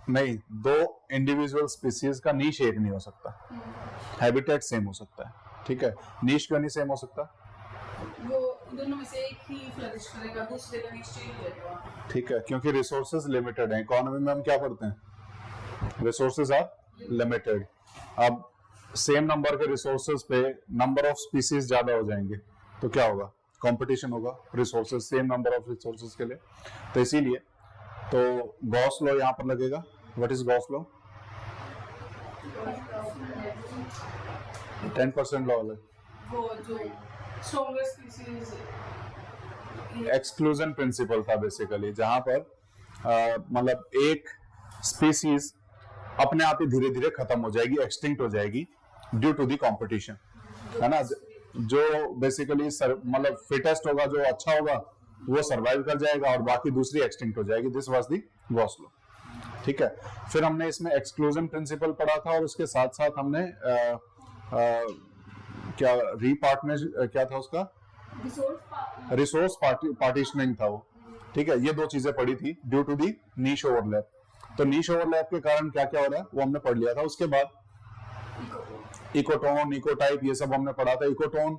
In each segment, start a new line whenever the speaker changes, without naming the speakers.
नहीं, दो individual species का नीश एक नहीं हो सकता, हैबिटेट सेम हो सकता है, ठीक है। नीश क्यों नहीं सेम हो सकता?
वो दोनों में से एक ही फ्लरिश करेगा, दूसरे का नीश चेंज हो जाएगा।
ठीक है, क्योंकि रिसोर्सेज लिमिटेड हैं। इकोनॉमी में हम क्या पढ़ते हैं? Resources are limited. अब सेम नंबर के रिसोर्सेज पे नंबर ऑफ स्पीसीज ज्यादा हो जाएंगे तो क्या होगा? कंपटीशन होगा resources, same number of resources के लिए। तो इसीलिए तो गॉस लॉ यहां पर लगेगा। What is Gauss law? 10% law अलग,
वो जो स्ट्रॉन्गर स्पीसीज
एक्सक्लूजन प्रिंसिपल था बेसिकली, जहां पर मतलब एक स्पीसीज अपने आप ही धीरे धीरे खत्म हो जाएगी, एक्सटिंक्ट हो जाएगी ड्यू टू दी कंपटीशन, है ना। जो बेसिकली मतलब फिटेस्ट होगा, जो अच्छा होगा, वो सर्वाइव कर जाएगा और बाकी दूसरी एक्सटिंक्ट हो जाएगी। This was the Gauss law, ठीक है। फिर हमने इसमें एक्सक्लूजन प्रिंसिपल पढ़ा था और उसके साथ साथ हमने क्या रीपार्टनर क्या था उसका? रिसोर्स पार्टीशनिंग था वो, ठीक है। ये दो चीजें पढ़ी थी due to the niche overlap. तो नीश ओवरलैप के कारण क्या क्या हो रहा है वो हमने पढ़ लिया था। उसके बाद इकोटोन, इकोटाइप, ये सब हमने पढ़ा था। इकोटोन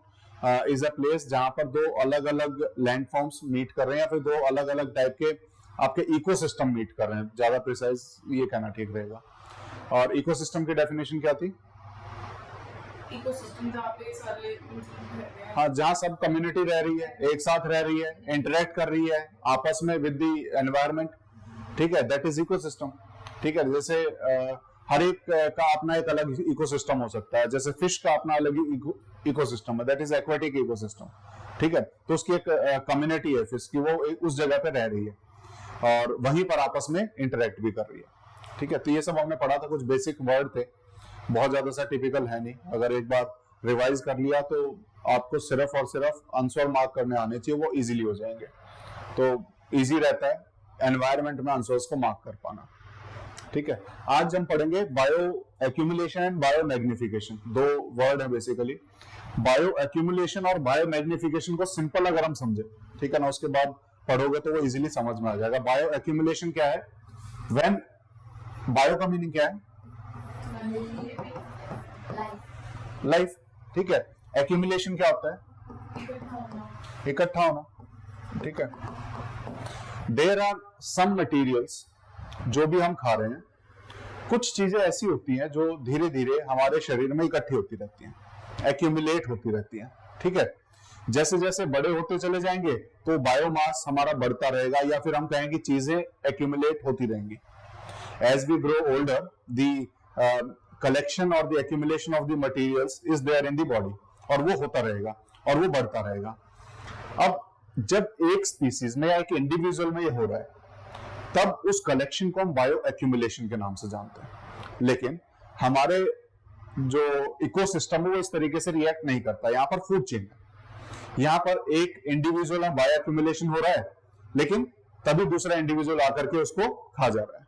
इज अ प्लेस जहां पर दो अलग अलग लैंडफॉर्म्स मीट कर रहे हैं या फिर दो अलग अलग टाइप के आपके इकोसिस्टम मीट कर रहे हैं, ज्यादा प्रिसाइज ये कहना ठीक रहेगा। और इकोसिस्टम की डेफिनेशन क्या थी?
इकोसिस्टम जहाँ पे सारे
हाँ, जहाँ सब कम्युनिटी रह रही है, एक साथ रह रही है, इंटरेक्ट कर रही है आपस में विद द एनवायरनमेंट, ठीक है, दैट इज इकोसिस्टम, ठीक है। जैसे हर एक का अपना एक अलग इकोसिस्टम हो सकता है, जैसे फिश का अपना अलग इकोसिस्टम है, दैट इज एक्वेटिक इकोसिस्टम, ठीक है। तो उसकी एक कम्युनिटी है फिश की, वो उस जगह पे रह रही है और वहीं पर आपस में इंटरेक्ट भी कर रही है, ठीक है। तो ये सब हमने पढ़ा था, कुछ बेसिक वर्ड थे, बहुत ज्यादा सा टिपिकल है नहीं। अगर एक बार रिवाइज कर लिया तो आपको सिर्फ और सिर्फ आंसर मार्क करने आने चाहिए, वो इजीली हो जाएंगे। तो इजी रहता है एनवायरनमेंट में आंसर्स को मार्क कर पाना, ठीक है। आज हम पढ़ेंगे bio accumulation and bio magnification. दो वर्ड है बेसिकली। बायो एक्यूमुलेशन और बायो मैग्निफिकेशन को सिंपल अगर हम समझे, ठीक है ना, उसके बाद पढ़ोगे तो वो इजीली समझ में आ जाएगा। बायो एक्यूमुलेशन क्या है? व्हेन बायो का मीनिंग क्या है? लाइफ, ठीक है। एक्यूमुलेशन क्या होता है? इकट्ठा होना, ठीक है। देयर आर सम मटेरियल्स, जो भी हम खा रहे हैं, कुछ चीजें ऐसी होती हैं जो धीरे धीरे हमारे शरीर में इकट्ठी होती रहती हैं, एक्यूमुलेट होती रहती हैं, ठीक है। जैसे जैसे बड़े होते चले जाएंगे तो बायोमास हमारा बढ़ता रहेगा, या फिर हम कहें कि चीजें एक्यूमुलेट होती रहेंगी। As we grow older, the collection और the accumulation of the materials is there in the body, और वो होता रहेगा और वो बढ़ता रहेगा। अब जब एक स्पीसीज में या एक इंडिविजुअल में ये हो रहा है, तब उस कलेक्शन को हम बायो एक्यूमुलेशन के नाम से जानते हैं। लेकिन हमारे जो इकोसिस्टम है वो इस तरीके से रिएक्ट नहीं करता। यहां पर फूड चेन है, यहां पर एक इंडिविजुअल है, बायो एक्यूमुलेशन हो रहा है, लेकिन तभी दूसरा इंडिविजुअल आकर के उसको खा जा रहा है,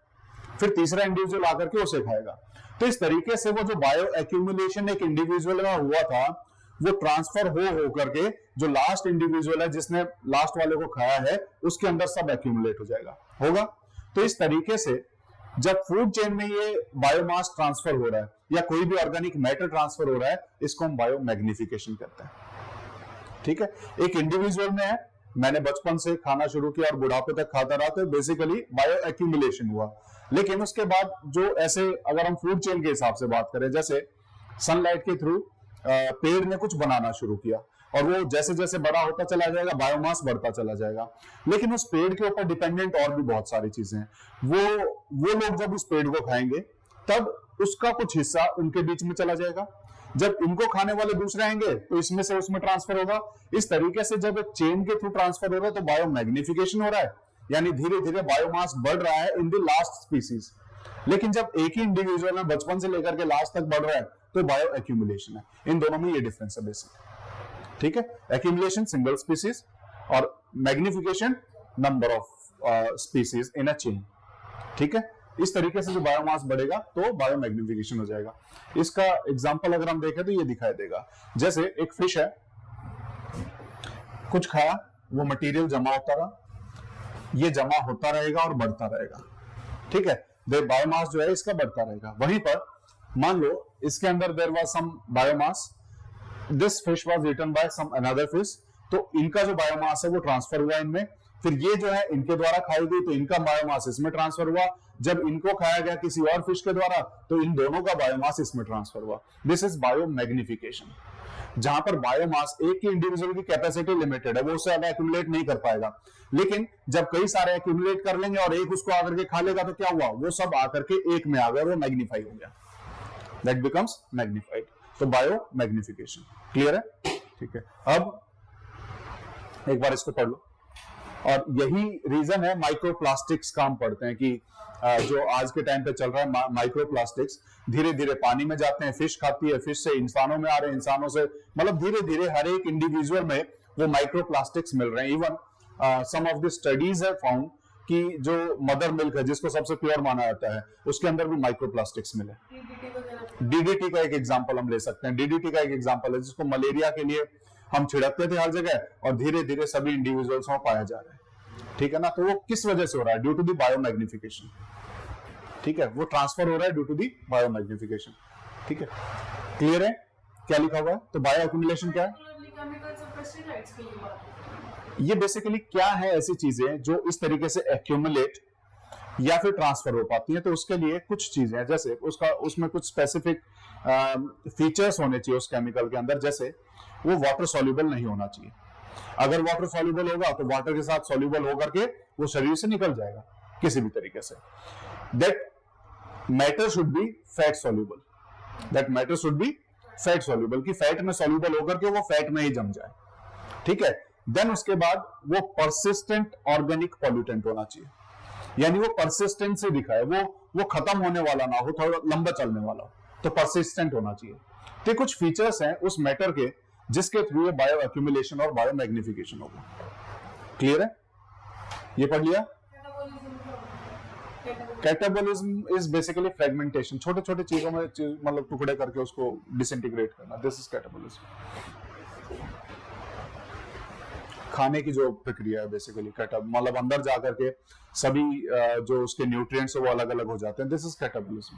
फिर तीसरा इंडिविजुअल आकर के उसे खाएगा। तो इस तरीके से वो जो बायो एक्यूमुलेशन एक इंडिविजुअल में हुआ था, वो ट्रांसफर हो करके जो लास्ट इंडिविजुअल है जिसने लास्ट वाले को खाया है, उसके अंदर सब एक्यूमुलेट हो जाएगा, होगा। तो इस तरीके से जब फूड चेन में ये बायोमास ट्रांसफर हो रहा है या कोई भी ऑर्गेनिक मैटर ट्रांसफर हो रहा है, इसको हम बायो मैग्निफिकेशन कहते हैं, ठीक है। एक इंडिविजुअल में है, मैंने बचपन से खाना शुरू किया और बुढ़ापे तक खाता रहा, तो बेसिकली बायो एक्यूमुलेशन हुआ। लेकिन उसके बाद जो ऐसे अगर हम फूड चेन के हिसाब से बात करें, जैसे सनलाइट के थ्रू पेड़ ने कुछ बनाना शुरू किया और वो जैसे जैसे बड़ा होता चला जाएगा, बायोमास बढ़ता चला जाएगा। लेकिन उस पेड़ के ऊपर डिपेंडेंट और भी बहुत सारी चीजें हैं। वो लोग जब उस पेड़ को खाएंगे तब उसका कुछ हिस्सा उनके बीच में चला जाएगा, जब इनको खाने वाले दूसरे आएंगे तो इसमें से उसमें ट्रांसफर होगा। इस तरीके से जब एक चेन के थ्रू ट्रांसफर हो रहा है तो बायो मैग्निफिकेशन हो रहा है, यानी धीरे धीरे बायोमास बढ़ रहा है इन द लास्ट स्पीसीज। लेकिन जब एक ही इंडिविजुअल में बचपन से लेकर के लास्ट तक बढ़ रहा है तो बायो एक्यूमुलेशन है। इन दोनों में ये डिफरेंस है बेसिक, ठीक है। एक्यूमुलेशन सिंगल स्पीसीज और magnification number of species in a chain, ठीक है। इस तरीके से जो बायोमास बढ़ेगा तो बायो मैग्निफिकेशन हो जाएगा। इसका एग्जांपल अगर हम देखें तो ये दिखाई देगा, जैसे एक फिश है, कुछ खाया, वो मटेरियल जमा होता रहा, ये जमा होता रहेगा और बढ़ता रहेगा, ठीक है। बायोमास जो है इसका बढ़ता रहेगा। वहीं पर मान लो इसके अंदर there was some biomass, this fish was eaten by some another fish, तो इनका जो बायोमास है वो ट्रांसफर हुआ इनमें, फिर ये जो है इनके द्वारा खाई गई तो इनका बायोमास इसमें ट्रांसफर हुआ, जब इनको खाया गया किसी और फिश के द्वारा तो इन दोनों का बायोमास इसमें ट्रांसफर हुआ। दिस इज बायोमैग्निफिकेशन, जहां पर बायोमास एक की इंडिविजुअल की कैपेसिटी लिमिटेड है, वो उससे ज्यादा एक्यूमुलेट नहीं कर पाएगा, लेकिन जब कई सारे एक्यूमुलेट कर लेंगे और एक उसको आकर के खा लेगा तो क्या हुआ, वो सब आकर के एक में आ गया, वो मैग्नीफाई हो गया, दैट बिकम्स मैग्नीफाइड। तो बायोमैग्निफिकेशन क्लियर है, ठीक है। अब एक बार इसको पढ़ लो, और यही रीजन है माइक्रोप्लास्टिक्स का हम पढ़ते हैं कि जो आज के टाइम पे चल रहा है माइक्रोप्लास्टिक्स धीरे धीरे पानी में जाते हैं, फिश खाती है, फिश से इंसानों में आ रहे हैं, इंसानों से, मतलब धीरे धीरे हर एक इंडिविजुअल में वो माइक्रोप्लास्टिक्स मिल रहे हैं। Even some of the studies है फाउंड कि जो मदर मिल्क है जिसको सबसे प्योर माना जाता है उसके अंदर भी माइक्रोप्लास्टिक्स मिले। डीडीटी का एक एग्जांपल हम ले सकते हैं, डीडीटी का एक एग्जांपल है जिसको मलेरिया के लिए हम छिड़कते थे हर जगह और धीरे धीरे सभी इंडिविजुअल्स में पाया जा रहा है, ठीक है ना। तो वो किस वजह से हो रहा है, ड्यू टू द बायोमैग्निफिकेशन, ठीक है, वो ट्रांसफर हो रहा है ड्यू टू दी बायोमैग्निफिकेशन, ठीक है। क्लियर है क्या लिखा हुआ है। तो बायो एक्यूमुलेशन क्या है, ये बेसिकली क्या है, ऐसी चीजें जो इस तरीके से एक्यूमुलेट या फिर ट्रांसफर हो पाती हैं। तो उसके लिए कुछ चीजें जैसे उसमें कुछ स्पेसिफिक फीचर्स होने चाहिए उस केमिकल के अंदर, जैसे वो वाटर सॉल्युबल नहीं होना चाहिए। अगर वाटर सॉल्युबल होगा तो वाटर के साथ सॉल्युबल होकर के वो शरीर से निकल जाएगा किसी भी तरीके से। That matter should B fat soluble, that matter should B fat soluble, कि फैट में सॉल्युबल होकर के वो फैट में ही जम जाए, ठीक है। देन उसके बाद वो परसिस्टेंट ऑर्गेनिक पॉल्यूटेंट होना चाहिए, यानी वो परसिस्टेंट से दिखाए, वो खत्म होने वाला ना हो, थोड़ा लंबा चलने वाला हो, तो परसिस्टेंट होना चाहिए। तो कुछ फीचर्स हैं उस मैटर के जिसके थ्रू ये बायो एक्यूमुलेशन और बायो मैग्निफिकेशन होगा। क्लियर है, ये पढ़ लिया। कैटाबोलिज्म इज बेसिकली फ्रेगमेंटेशन, छोटे छोटे चीजों में मतलब टुकड़े करके उसको डिसइंटीग्रेट करना, दिस इज कैटाबोलिज्म। खाने की जो प्रक्रिया है बेसिकली मतलब अंदर जाकर के सभी जो उसके न्यूट्रिएंट्स है वो अलग अलग हो जाते हैं, दिस इज कैटाबोलिज्म।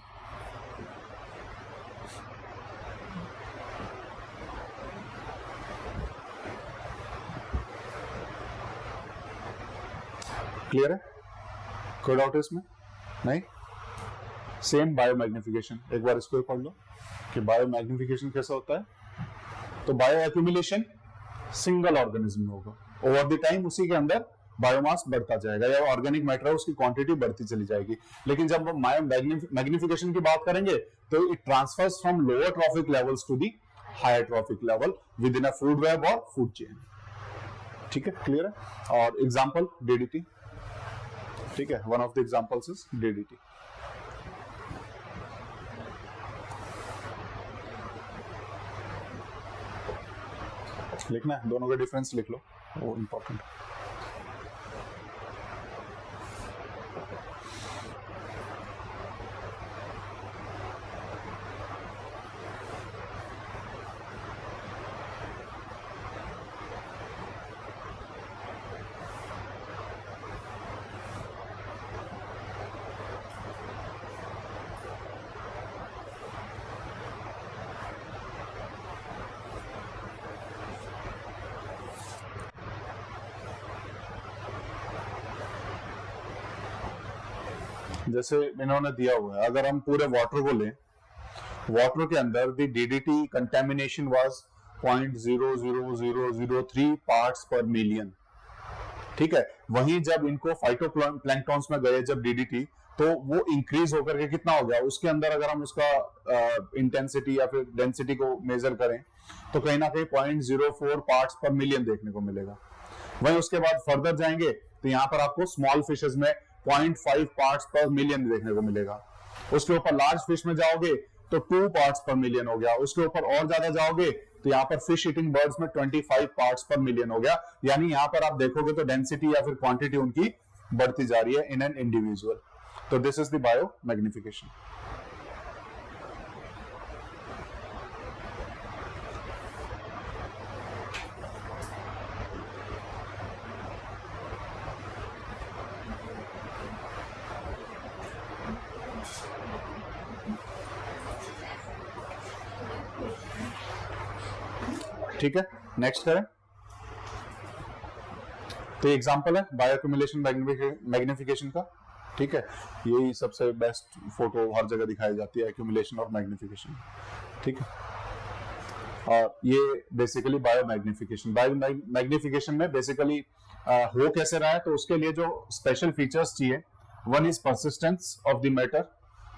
क्लियर है, कोई डाउट है इसमें, नहीं। सेम बायोमैग्निफिकेशन, एक बार इसको पढ़ लो कि बायोमैग्निफिकेशन कैसा होता है। तो बायो एक्यूमुलेशन सिंगल ऑर्गेनिज्म में होगा, ओवर द टाइम उसी के अंदर बायोमास बढ़ता जाएगा या ऑर्गेनिक मैटर है उसकी क्वांटिटी बढ़ती चली जाएगी। लेकिन जब हम मैग्निफिकेशन की बात करेंगे तो it transfers from lower trophic levels to the higher trophic level within a food web और फूड चेन, ठीक है, क्लियर है। और एग्जांपल डीडीटी, ठीक है, one of the examples is DDT. लिखना है, दोनों का डिफरेंस लिख लो, वो इंपॉर्टेंट। जैसे इन्होंने दिया हुआ है, अगर हम पूरे वाटर को लें, वाटर के अंदर the DDT contamination was 0.00003 parts पर मिलियन, ठीक है। वहीं जब इनको फाइटोप्लैंक्टॉन्स में गए जब डीडीटी, तो वो इंक्रीज होकर के कितना हो गया उसके अंदर, अगर हम उसका इंटेंसिटी या फिर डेंसिटी को मेजर करें तो कहीं ना कहीं 0.04 पार्ट्स पर मिलियन देखने को मिलेगा। वहीं उसके बाद फर्दर जाएंगे तो यहाँ पर आपको स्मॉल फिशेस में 0.5 पार्ट्स पर मिलियन देखने को मिलेगा। उसके ऊपर लार्ज फिश में जाओगे तो 2 पार्ट्स पर मिलियन हो गया। उसके ऊपर और ज्यादा जाओगे तो यहाँ पर फिश ईटिंग बर्ड्स में 25 पार्ट्स पर मिलियन हो गया। यानी यहाँ पर आप देखोगे तो डेंसिटी या फिर क्वांटिटी उनकी बढ़ती जा रही है इन एन इंडिविजुअल। तो this is the bio magnification. ठीक है, नेक्स्ट करें। तो एग्जांपल है बायो एक्यूमुलेशन मैग्निफिकेशन का। ठीक है, यही सबसे बेस्ट फोटो हर जगह दिखाई जाती है, एक्यूमुलेशन और मैग्निफिकेशन। ठीक है, और ये बेसिकली बायो मैग्निफिकेशन में बेसिकली हो कैसे रहा है, तो उसके लिए जो स्पेशल फीचर्स चाहिए, one is persistence of the matter,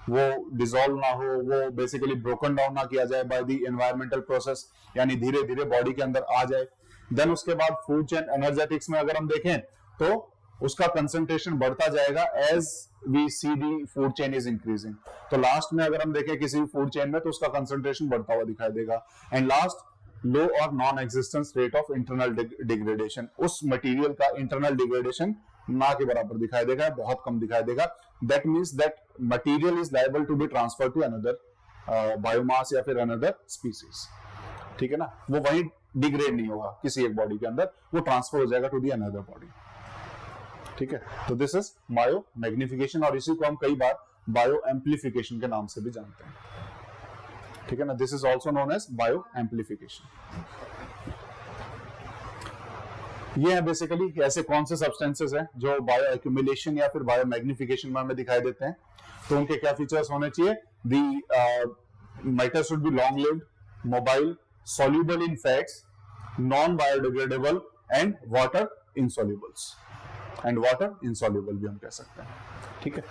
वो डिसॉल्व ना हो, वो बेसिकली ब्रोकन डाउन ना किया जाए बाय द एनवायरमेंटल प्रोसेस, यानी धीरे धीरे बॉडी के अंदर आ जाए। देन उसके बाद फूड चेन एनर्जेटिक्स में अगर हम देखें तो उसका कंसंट्रेशन बढ़ता जाएगा as we see the food chain is increasing. तो लास्ट में अगर हम देखें किसी भी फूड चेन में तो उसका कंसंट्रेशन बढ़ता हुआ दिखाई देगा। एंड लास्ट, लो और non existence rate of internal degradation, उस मटेरियल का इंटरनल डिग्रेडेशन ना के बराबर दिखाई देगा, बहुत कम दिखाई देगा। That means that material is liable to be transfer to another biomass या फिर अनदर स्पीसीज। ठीक है ना, वो वहीं डिग्रेड नहीं होगा किसी एक बॉडी के अंदर, वो ट्रांसफर हो जाएगा टू दी अनदर बॉडी। ठीक है, तो दिस इज बायो मैग्निफिकेशन, और इसी को हम कई बार बायो एम्प्लीफिकेशन के नाम से भी जानते हैं। ठीक है ना, this is also known as bio amplification. ये है बेसिकली ऐसे कौन से सब्सटेंसेस हैं जो बायो एक्यूमुलेशन या फिर बायो मैग्निफिकेशन में हमें दिखाई देते हैं। तो उनके क्या फीचर्स होने चाहिए, the matter should be long lived, mobile, soluble in fats, non-biodegradable and water insolubles, and water insoluble भी हम कह सकते हैं। ठीक है,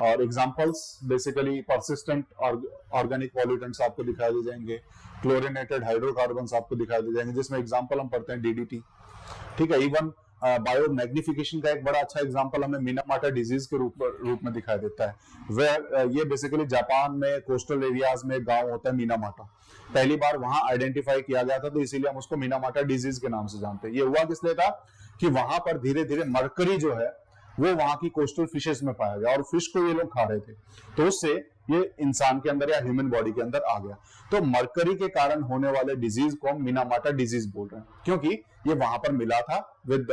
और examples basically persistent organic pollutants आपको दिखाई दे जाएंगे, क्लोरिनेटेड हाइड्रोकार्बन्स आपको दिखाई दे जाएंगे, जिसमें एग्जांपल हम पढ़ते हैं डीडीटी। ठीक है, इवन बायो मैग्निफिकेशन का एक बड़ा अच्छा एग्जांपल हमें मिनामाटा डिजीज के रूप में दिखाई देता है। वेयर ये बेसिकली जापान में कोस्टल एरियाज में गांव होता है मिनामाटा, पहली बार वहां आइडेंटिफाई किया गया था, तो इसीलिए हम उसको मिनामाटा डिजीज के नाम से जानते हैं। ये हुआ किस लिए था कि वहां पर धीरे धीरे मरकरी जो है वो वहां की कोस्टल फिशेस में पाया गया, और फिश को ये लोग खा रहे थे, तो उससे ये इंसान के अंदर या ह्यूमन बॉडी के अंदर आ गया। तो मरकरी के कारण होने वाले डिजीज को हम मिनामाटा डिजीज बोल रहे हैं, क्योंकि ये वहां पर मिला था with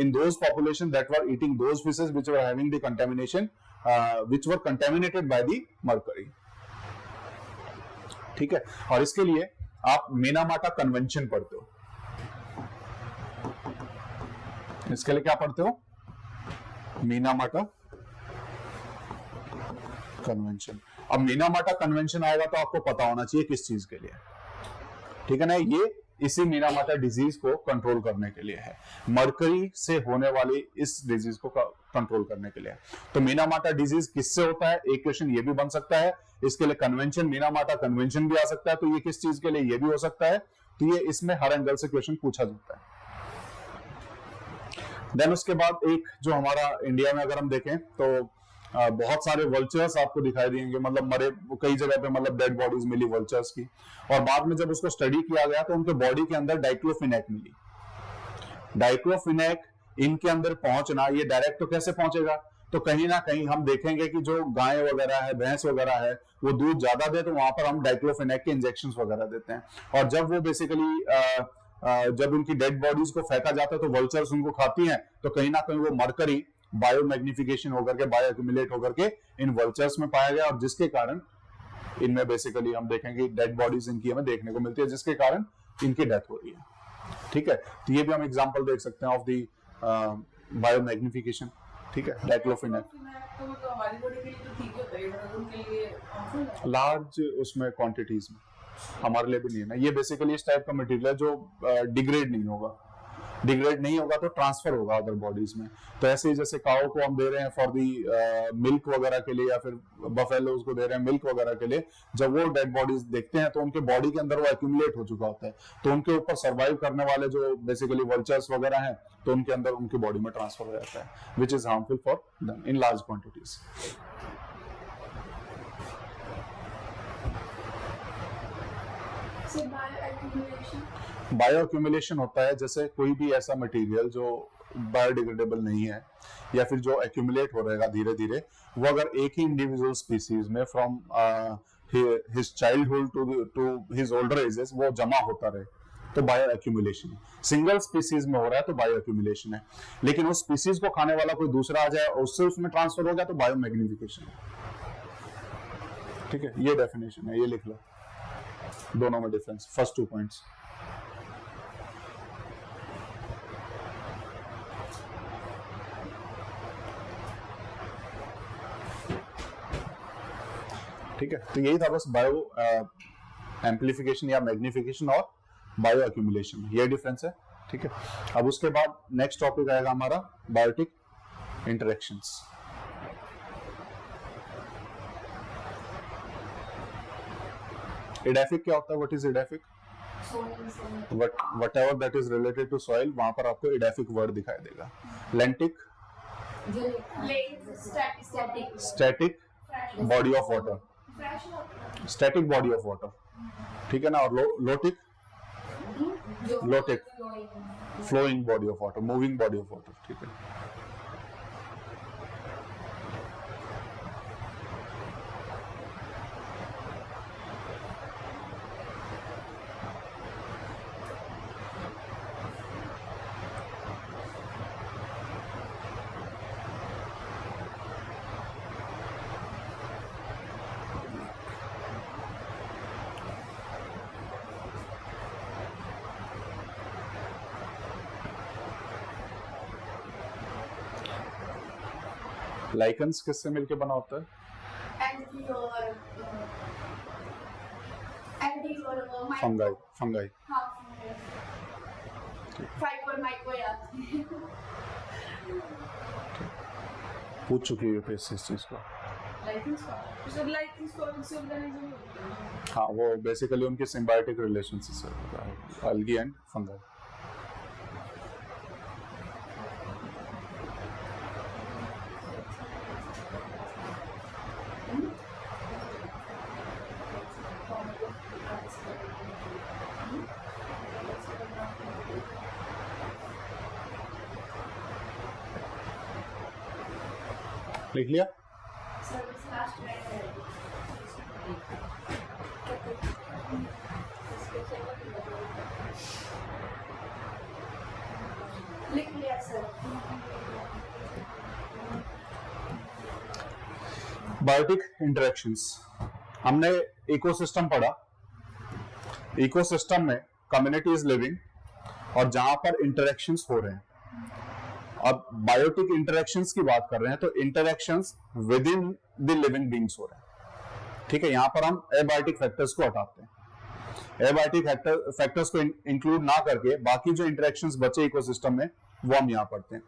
in those population that were eating those fishes which were having the contamination which were contaminated by the mercury. ठीक है, और इसके लिए आप मिनामाटा कन्वेंशन पढ़ते हो। इसके लिए क्या पढ़ते हो, मिनामाटा कन्वेंशन। अब मिनामाटा कन्वेंशन आएगा तो आपको पता होना चाहिए किस चीज के लिए। ठीक है ना, ये इसी मिनामाटा डिजीज को कंट्रोल करने के लिए है, मरकरी से होने वाली इस डिजीज को कंट्रोल करने के लिए। तो मिनामाटा डिजीज किससे होता है, एक क्वेश्चन ये भी बन सकता है। इसके लिए कन्वेंशन, मिनामाटा कन्वेंशन भी आ सकता है, तो ये किस चीज के लिए, ये भी हो सकता है। तो ये इसमें हर एंगल से क्वेश्चन पूछा जाता है। देन उसके बाद एक जो हमारा इंडिया में अगर हम देखें तो बहुत सारे वल्चर्स आपको दिखाई देंगे, मतलब मरे कई जगह पे, मतलब डेड बॉडीज मिली वल्चर्स की, और बाद में जब उसको स्टडी किया गया तो उनके बॉडी के अंदर डाइक्लोफिनेक मिली। डाइक्लोफिनेक इनके अंदर पहुंचना, ये डायरेक्ट तो कैसे पहुंचेगा, तो कहीं ना कहीं हम देखेंगे कि जो गाय वगैरह है, भैंस वगैरह है, वो दूध ज्यादा दे तो वहां पर हम डाइक्लोफिनेक के इंजेक्शन वगैरह देते हैं, और जब वो बेसिकली जब उनकी डेड बॉडीज को फेंका जाता है तो वल्चर्स उनको खाती हैं, तो कहीं ना कहीं वो मरकरी बायो मैग्निफिकेशन होकर के, बायो एक्यूमुलेट होकर के इन वल्चर्स में पाया गया, और जिसके कारण इनमें बेसिकली हम देखेंगे डेड बॉडीज इनकी हमें देखने को मिलती है, जिसके कारण इनकी डेथ हो रही है। ठीक है, तो ये भी हम एग्जांपल देख सकते हैं ऑफ दी बायो मैग्निफिकेशन। ठीक है, डाइक्लोफिनेक लार्ज उसमें क्वांटिटीज में, हमारे लिए भी नहीं है ना। ये बेसिकली इस टाइप का मटेरियल है जो डिग्रेड नहीं होगा, डिग्रेड नहीं होगा तो ट्रांसफर होगा अदर बॉडीज में। तो ऐसे ही जैसे काओ को हम दे रहे हैं फॉर दी मिल्क वगैरह के लिए, या फिर बफेलोज को दे रहे हैं मिल्क वगैरह के लिए, जब वो डेड बॉडीज देखते हैं तो उनके बॉडी के अंदर वो एक्यूमुलेट हो चुका होता है, तो उनके ऊपर सर्वाइव करने वाले जो बेसिकली वल्चर्स वगैरह हैं, तो उनके अंदर उनकी बॉडी में ट्रांसफर हो जाता है, which is harmful for them in large quantities. Bio accumulation होता है जैसे कोई भी ऐसा मटेरियल जो बायोडिग्रेडेबल नहीं है, या फिर जो एक्यूमुलेट हो रहेगा धीरे धीरे, वो अगर एक ही इंडिविजुअल स्पीसीज में from his childhood to his older ages वो जमा होता रहे, तो बायो एक्यूमुलेशन। सिंगल स्पीसीज में हो रहा है तो बायो एक्यूमुलेशन है, लेकिन उस स्पीसीज को खाने वाला कोई दूसरा आ जाए और उससे उसमें ट्रांसफर हो गया तो बायो मैग्निफिकेशन। ठीक है, ये डेफिनेशन है, ये लिख लो, दोनों में डिफरेंस, फर्स्ट 2 पॉइंट्स। ठीक है, तो यही था बस बायो एम्पलीफिकेशन या मैग्निफिकेशन और बायो एक्यूमुलेशन, ये डिफरेंस है। ठीक है, अब उसके बाद नेक्स्ट टॉपिक आएगा हमारा बायोटिक इंटरेक्शंस। एडाफिक क्या होता है? What is edaphic? whatever that is related to soil, वहां पर आपको एडाफिक वर्ड दिखाई देगा। Lentic, static body of water, static body of water, ठीक है ना। और lotic, lotic flowing body of water, moving body of water, ठीक है। लाइकन्स किससे मिलके बना होता है? Fungi, fungi. पूछ चुकी है इस चीज को। हाँ, वो बेसिकली उनके सिम्बायोटिक रिलेशनशिप है, algae एंड फंगाई। लिख लिया?
लिख लिया सर।
बायोटिक इंटरेक्शंस, हमने इकोसिस्टम पढ़ा। इकोसिस्टम में कम्युनिटी इज लिविंग और जहां पर इंटरेक्शंस हो रहे हैं। अब बायोटिक इंटरेक्शंस की बात कर रहे हैं तो interactions with in the living beings हो रहे हैं। ठीक है, यहां पर हम एबायोटिक फैक्टर्स को हटाते हैं। एबायोटिक फैक्टर्स को इंक्लूड ना करके बाकी जो इंटरेक्शंस बचे इकोसिस्टम में वो हम यहां पढ़ते हैं।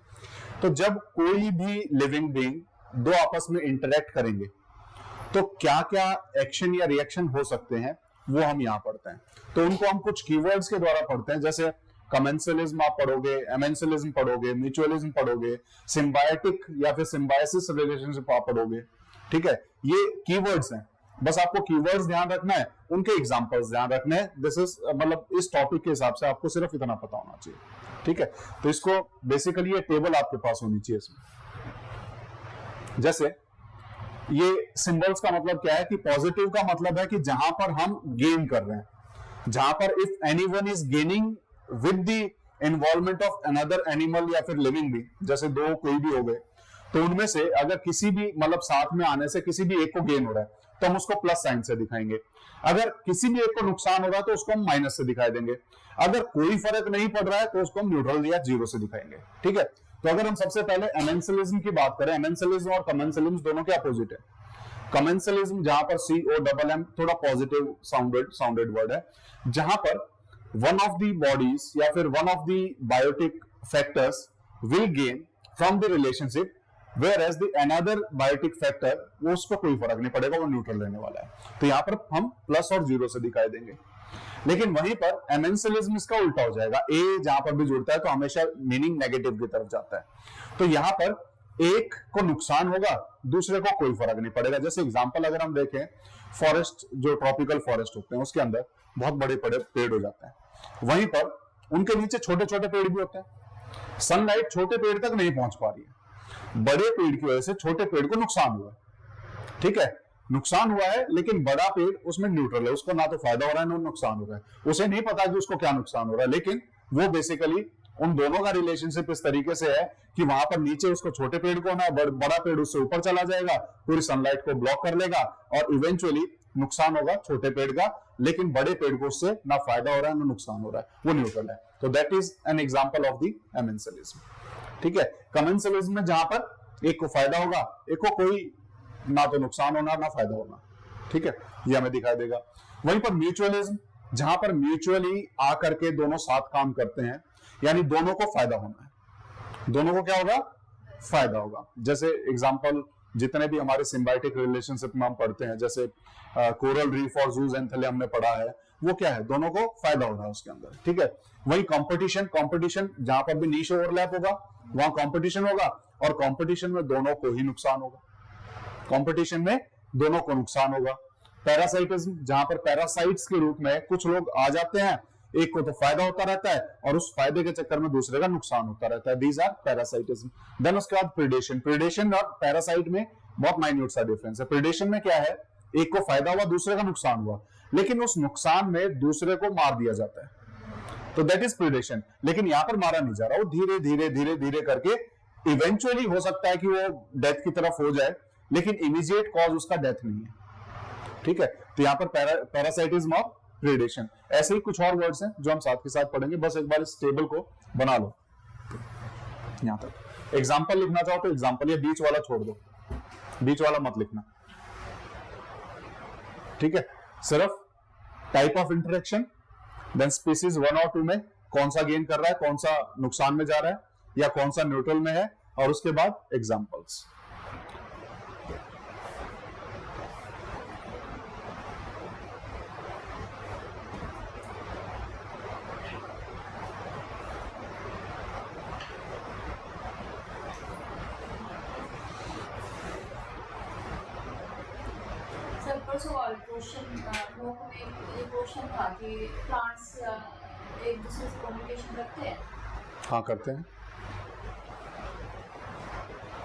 तो जब कोई भी लिविंग बीइंग दो आपस में इंटरेक्ट करेंगे तो क्या क्या एक्शन या रिएक्शन हो सकते हैं वो हम यहां पढ़ते हैं। तो उनको हम कुछ कीवर्ड्स के द्वारा पढ़ते हैं, जैसे कमेंसलिज्म आप पढ़ोगे, एमेंसलिज्म पढ़ोगे, म्यूचुअलिज्म पढ़ोगे, सिम्बायोटिक या फिर सिम्बायोसिस रिलेशनशिप आप पढ़ोगे। ठीक है, ये कीवर्ड्स हैं, बस आपको कीवर्ड्स ध्यान रखना है, उनके एग्जांपल्स ध्यान रखने हैं। दिस इज मतलब इस टॉपिक के हिसाब से आपको सिर्फ इतना पता होना चाहिए। ठीक है, तो इसको बेसिकली ये टेबल आपके पास होनी चाहिए इसमें। जैसे ये सिंबल्स का मतलब क्या है कि पॉजिटिव का मतलब है कि जहां पर हम गेन कर रहे हैं, जहां पर if anyone is gaining with the involvement of another animal या फिर लिविंग भी, जैसे दो कोई भी हो गए, तो उनमें से अगर किसी भी मतलब साथ में आने से किसी भी एक को गेन हो रहा है तो हम उसको प्लस साइन से दिखाएंगे। अगर किसी भी एक को नुकसान हो रहा है तो उसको हम माइनस से दिखाई देंगे। अगर कोई फर्क नहीं पड़ रहा है तो उसको हम न्यूट्रल या जीरो से दिखाएंगे। ठीक है, तो अगर हम सबसे पहले एमेंसलिज्म की बात करें, एमेंसलिज्म और कमेंसलिज्म दोनों के अपोजिट है। कमेंसलिज्म जहां पर COMM थोड़ा पॉजिटिव साउंडेड वर्ड है, जहां पर वन ऑफ द बॉडीज या फिर one of the biotic factors will gain from the relationship whereas the another biotic factor वो उसको कोई फर्क नहीं पड़ेगा, वो न्यूट्रल रहने वाला है। तो यहाँ पर हम प्लस और जीरो से दिखाई देंगे। लेकिन वहीं पर एमेंसलिज्म इसका उल्टा हो जाएगा, ए जहां पर भी जुड़ता है तो हमेशा मीनिंग नेगेटिव की तरफ जाता है। तो यहाँ पर एक को नुकसान होगा, दूसरे को कोई फर्क नहीं पड़ेगा। जैसे एग्जांपल अगर हम देखें, फॉरेस्ट जो ट्रॉपिकल फॉरेस्ट होते हैं उसके अंदर बहुत बड़े बड़े पेड़ हो जाते हैं, वहीं पर उनके नीचे छोटे छोटे पेड़ भी होते हैं। सनलाइट छोटे पेड़ तक नहीं पहुंच पा रही है, बड़े पेड़ की वजह से छोटे पेड़ को नुकसान हुआ है। ठीक है, नुकसान हुआ है, लेकिन बड़ा पेड़ उसमें न्यूट्रल है, उसको ना तो फायदा हो रहा है ना नुकसान हो रहा है। उसे नहीं पता कि उसको क्या नुकसान हो रहा है, लेकिन वो बेसिकली उन दोनों का रिलेशनशिप इस तरीके से है कि वहां पर नीचे उसको छोटे पेड़ को ना, बड़ा पेड़ उससे ऊपर चला जाएगा, पूरी सनलाइट को ब्लॉक कर लेगा और इवेंचुअली नुकसान होगा छोटे पेड़ का, लेकिन बड़े पेड़ को उससे ना फायदा हो रहा है ना नुकसान हो रहा है, वो न्यूट्रल है। तो that is an example of the amensalism. ठीक है, कमेंसलिज्म में जहां पर एक को फायदा होगा, एक को कोई ना तो नुकसान होना ना फायदा होना। ठीक है, ये हमें दिखाई देगा। वहीं पर म्यूचुअलिज्म, जहां पर म्यूचुअली आकर के दोनों साथ काम करते हैं, यानी दोनों को फायदा होना है, दोनों को क्या होगा, फायदा होगा। जैसे एग्जांपल जितने भी हमारे सिम्बायोटिक रिलेशनशिप में हम पढ़ते हैं, जैसे कोरल रीफ और जूस एंथेले हमने पढ़ा है, वो क्या है, दोनों को फायदा हो रहा है उसके अंदर, ठीक है। वही कंपटीशन जहां पर भी नीश ओवरलैप होगा वहां कंपटीशन होगा, और कंपटीशन में दोनों को ही नुकसान होगा, कंपटीशन में दोनों को नुकसान होगा। पैरासाइटिज्म, जहां पर पैरासाइट्स के रूप में कुछ लोग आ जाते हैं, एक को तो फायदा होता रहता है और उस फायदे के चक्कर में दूसरे का नुकसान होता रहता है। These are parasitism. देन उसके बाद प्रीडेशन और पैरासाइट में बहुत माइन्यूट सा डिफरेंस है। प्रीडेशन में क्या है, एक को फायदा हुआ, दूसरे का नुकसान हुआ, लेकिन उस नुकसान में दूसरे को मार दिया जाता है, तो दैट इज प्रीडेशन। लेकिन यहां पर मारा नहीं जा रहा, वो धीरे धीरे धीरे धीरे करके इवेंचुअली हो सकता है कि वो डेथ की तरफ हो जाए, लेकिन इमीडिएट कॉज उसका डेथ नहीं है, ठीक है। तो यहाँ पर पैरासाइटिज्म और प्रीडेशन, ऐसे ही कुछ और वर्ड्स हैं जो हम साथ के साथ पढ़ेंगे। बस एक बार इस टेबल को बना लो। यहां तक एग्जांपल लिखना चाहो तो एग्जांपल, ये बीच वाला छोड़ दो, बीच वाला मत लिखना, ठीक है। सिर्फ type of interaction, then species 1 और 2 में कौन सा गेन कर रहा है, कौन सा नुकसान में जा रहा है, या कौन सा न्यूट्रल में है, और उसके बाद एग्जांपल्स।
क्वेश्चन था कि प्लांट्स एक दूसरे से कम्युनिकेशन करते हैं।
हाँ करते हैं,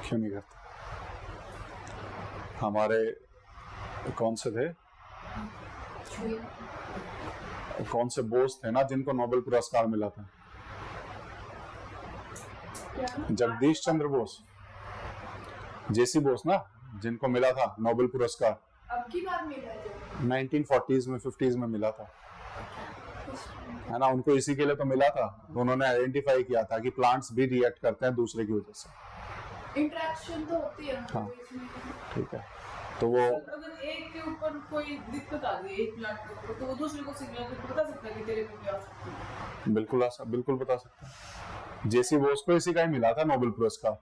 क्यों नहीं करते। हमारे कौन से थे, कौन से बोस थे ना जिनको नोबेल पुरस्कार मिला था, जगदीश चंद्र बोस, जेसी बोस ना, जिनको मिला था नोबेल पुरस्कार।
अब की बात मिला है,
1940s में 50s में मिला था, है ना। उनको इसी के लिए तो मिला था, उन्होंने आइडेंटिफाई किया था कि प्लांट्स भी रिएक्ट करते हैं दूसरे की वजह से,
इंटरेक्शन तो होती है।
हाँ ठीक है। तो वो
अगर एक के ऊपर कोई दिक्कत आ गई एक प्लांट के ऊपर, तो वो दूसरे को सिग्नल करके बता सकता है कि तेरे को क्या हो सकता है।
बिल्कुल बता सकता है। जेसी बोस को इसी का ही मिला था नोबेल पुरस्कार,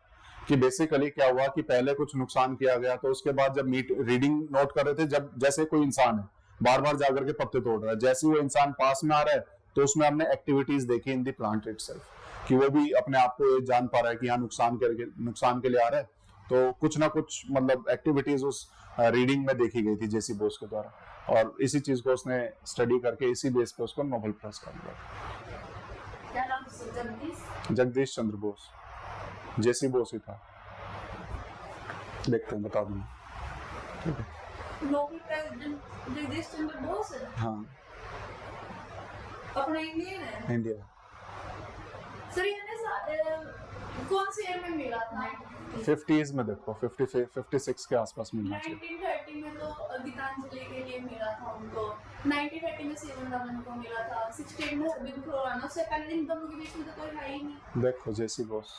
कि बेसिकली क्या हुआ कि पहले कुछ नुकसान किया गया, तो उसके बाद जब रीडिंग नोट कर रहे थे, जब जैसे कोई इंसान है बार बार जाकर के पत्ते तोड़ रहा है, जैसे वो इंसान पास में आ रहा है, तो उसमें हमने एक्टिविटीज देखी इन द प्लांट इटसेल्फ, कि वो भी अपने आप को जान पा रहा है कि यहाँ नुकसान के लिए आ रहा है, तो कुछ ना कुछ मतलब एक्टिविटीज उस रीडिंग में देखी गई थी जेसी बोस के द्वारा, और इसी चीज को उसने स्टडी करके इसी बेस पे उसको नोबेल पुरस्कार मिला।
क्या नाम है?
जगदीश चंद्र बोस, जेसी बोस ही था। देखते हैं, बता दूंगा, ठीक है।
नोबेल प्राइज जगदीश चंद्र बोस है?
हाँ,
अपना इंडियन है।
इंडिया।
सर ये कौन से ईयर में मिला था?
50s में, देखो 56 के आसपास मिलना चाहिए।
1930 में तो गीतांजलि के लिए मिला था उनको, 1930 में सेवन रमन को मिला था, 16 में हरबिंद खुराना, उससे पहले इन दोनों के बीच में तो कोई है ही नहीं।
देखो जेसी बोस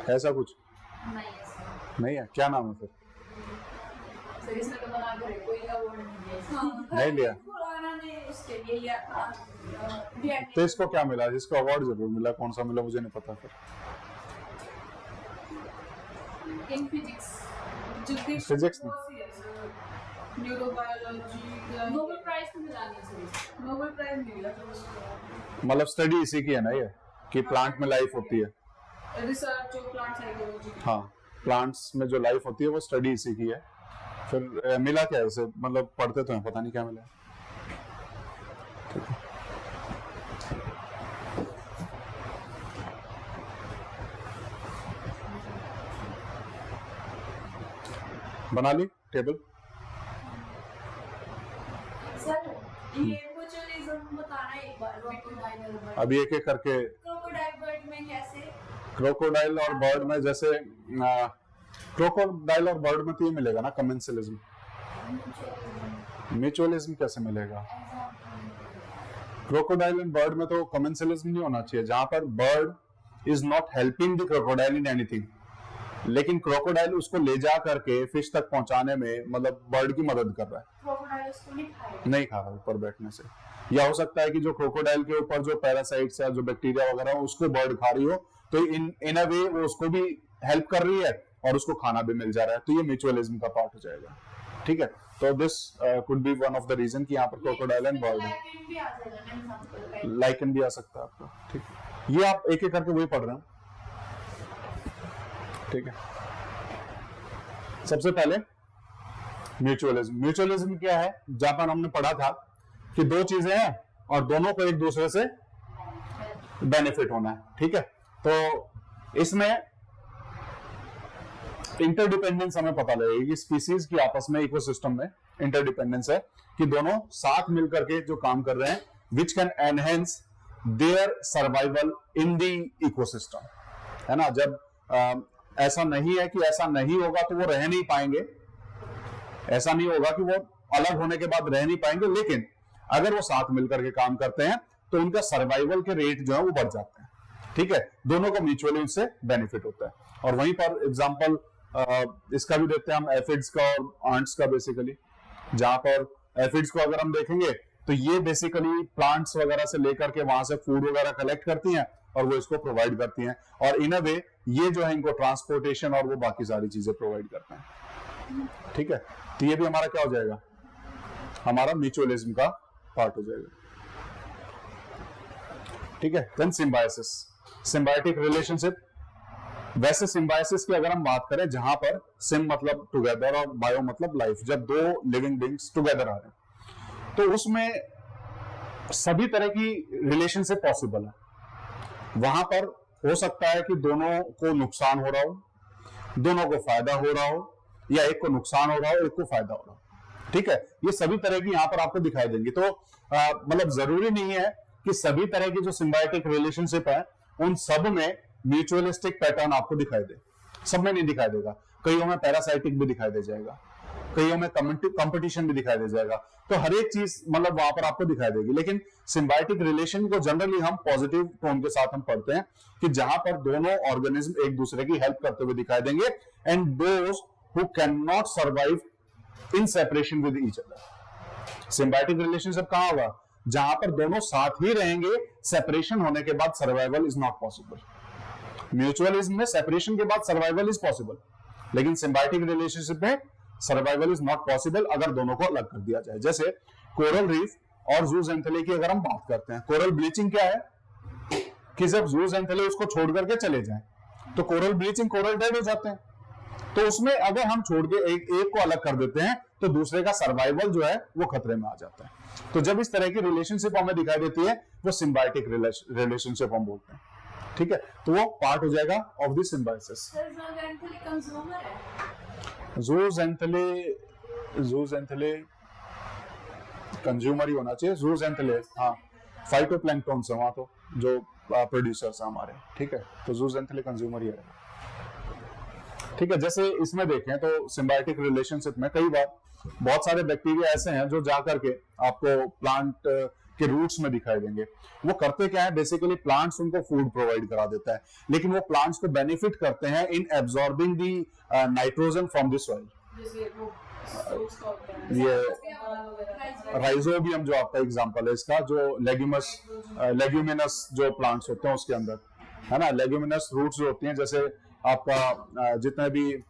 ऐसा कुछ नहीं है। क्या नाम है फिर?
सर इसने तो बना कर कोई अवार्ड
नहीं लिया।
खुराना ने उसके लिए लिया था।
तो इसको क्या मिला? जिसको अवार्ड जरूर मिला, कौन सा मिला मुझे नहीं पता फिर।
In physics
physics
neurobiology Nobel prize तो मिला नहीं सर, नोबेल प्राइज नहीं मिला
मतलब स्टडी इसी की है ना ये, कि प्लांट में लाइफ होती है,
रिसर्च जो प्लांट साइकोलॉजी।
हाँ, प्लांट्स में जो लाइफ होती है वो स्टडी इसी की है। फिर मिला क्या है उसे, मतलब पढ़ते तो हैं, पता नहीं क्या मिला। ठीक है, बना ली टेबल।
सर ये म्यूचुअलिज्म बताना एक बार, क्रोकोडाइल बर्ड।
अभी एक एक करके।
क्रोकोडाइल बर्ड में कैसे?
क्रोकोडाइल और बर्ड में जैसे क्रोकोडाइल और बर्ड में तो ये मिलेगा ना कमेंसलिज्म, म्यूचुअलिज्म कैसे मिलेगा? क्रोकोडाइल एंड बर्ड में तो कमेंसलिज्म नहीं होना चाहिए, जहां पर bird is not helping the crocodile in anything, लेकिन क्रोकोडाइल उसको ले जा करके फिश तक पहुंचाने में मतलब बर्ड की मदद कर रहा है,
क्रोकोडाइल उसको
नहीं खा रहा ऊपर बैठने से। या हो सकता है कि जो क्रोकोडाइल के ऊपर जो पैरासाइट्स या जो बैक्टीरिया वगैरह हो उसको बर्ड खा रही हो, तो इन अ वे वो उसको भी हेल्प कर रही है और उसको खाना भी मिल जा रहा है, तो ये म्यूचुअलिज्म का पार्ट हो जाएगा। ठीक है, तो this could be one of the reason कि यहाँ पर क्रोकोडाइल एंड बर्ड है। लाइकन भी आ सकता है आपका। ठीक है, ये आप एक एक करके वही पढ़ रहे हैं। ठीक है, सबसे पहले म्यूचुअलिज्म। म्यूचुअलिज्म क्या है? जहां पर हमने पढ़ा था कि दो चीजें हैं और दोनों को एक दूसरे से बेनिफिट होना है। ठीक है, तो इसमें इंटरडिपेंडेंस हमें पता लगेगी कि स्पीसीज की आपस में इकोसिस्टम में इंटरडिपेंडेंस है कि दोनों साथ मिलकर के जो काम कर रहे हैं, which can enhance their survival in the ecosystem, है ना। जब ऐसा नहीं है कि ऐसा नहीं होगा तो वो रह नहीं पाएंगे, ऐसा नहीं होगा कि वो अलग होने के बाद रह नहीं पाएंगे, लेकिन अगर वो साथ मिलकर के काम करते हैं तो उनका सर्वाइवल के रेट जो है वो बढ़ जाते हैं। ठीक है, दोनों को म्यूचुअली इससे बेनिफिट होता है। और वहीं पर एग्जांपल इसका भी देते हैं हम, एफिड्स का और आंट्स का बेसिकली। जहां पर एफिड्स को अगर हम देखेंगे तो ये बेसिकली प्लांट्स वगैरह से लेकर के वहां से फूड वगैरह कलेक्ट करती हैं और वो इसको प्रोवाइड करती हैं, और इन अ वे ये जो है इनको ट्रांसपोर्टेशन और वो बाकी सारी चीजें प्रोवाइड करते हैं। ठीक है, तो ये भी हमारा क्या हो जाएगा? हमारा म्यूचुअलिज्म का पार्ट हो जाएगा। ठीक है, देन सिम्बायोसिस, सिम्बायोटिक रिलेशनशिप। वैसे सिम्बायोसिस की अगर हम बात करें, जहां पर सिम मतलब टुगेदर और बायो मतलब लाइफ, जब दो लिविंग बीइंग्स टुगेदर आ रहे हैं तो उसमें सभी तरह की रिलेशनशिप पॉसिबल है। वहां पर हो सकता है कि दोनों को नुकसान हो रहा हो, दोनों को फायदा हो रहा हो, या एक को नुकसान हो रहा हो, एक को फायदा हो रहा हो। ठीक है, ये सभी तरह की यहाँ पर आपको दिखाई देंगी। तो मतलब जरूरी नहीं है कि सभी तरह की जो सिम्बायोटिक रिलेशनशिप है उन सब में म्यूचुअलिस्टिक पैटर्न आपको दिखाई दे, सब में नहीं दिखाई देगा। कईयों में पैरासाइटिक भी दिखाई दे जाएगा, कईयों में कंपटीशन भी दिखाई दे जाएगा, तो हर एक चीज मतलब वहां पर आपको दिखाई देगी। लेकिन सिम्बायोटिक रिलेशन को जनरली हम पॉजिटिव टोन के साथ हम पढ़ते हैं कि जहां पर दोनों ऑर्गेनिज्म एक दूसरे की हेल्प करते हुए दिखाई देंगे, and those who can not survive in separation with each other. Symbiotic relationship कहां होगा? जहां पर दोनों साथ ही रहेंगे, सेपरेशन होने के बाद survival is not possible. Mutualism में सेपरेशन के बाद सर्वाइवल इज पॉसिबल, लेकिन सिम्बायोटिक रिलेशनशिप में सर्वाइवल इज नॉट पॉसिबल अगर दोनों को अलग कर दिया जाए। जैसे कोरल रीफ और जूज़ैंथेले की अगर हम बात करते हैं, कोरल ब्लीचिंग क्या है कि जब जूज़ैंथेले उसको छोड़ करके चले जाएं तो कोरल ब्लीचिंग, कोरल डेड हो जाते हैं। तो उसमें अगर हम छोड़ के एक को अलग कर देते हैं तो दूसरे का सर्वाइवल जो है वो खतरे में आ जाता है। तो जब इस तरह की रिलेशनशिप हमें दिखाई देती है वो सिम्बायोटिक रिलेशनशिप हम बोलते हैं। ठीक है, तो वो पार्ट हो जाएगा ऑफ द सिम्बायोसिस। ज़ूज़ैंथेले कंज्यूमर ही होना चाहिए। ज़ूज़ैंथेले हाँ फाइटोप्लैंक्टन से वहां तो जो प्रोड्यूसर्स हैं हमारे। ठीक है, तो ज़ूज़ैंथेले कंज्यूमर ही है। ठीक है, जैसे इसमें देखें तो सिम्बायोटिक रिलेशनशिप में कई बार बहुत सारे बैक्टीरिया ऐसे हैं जो जाकर के आपको प्लांट के रूट्स में दिखाई देंगे। वो करते क्या है? बेसिकली प्लांट्स उनको फूड प्रोवाइड करा देता है, लेकिन वो प्लांट्स को बेनिफिट करते हैं इन absorbing the nitrogen from the soil. ये राइजोबियम जो आपका एग्जांपल है इसका, जो लेग्यूमिनस जो प्लांट्स होते हैं उसके अंदर, है ना, लेग्यूमिनस रूट्स जो होती हैं, जैसे आपका जितने भी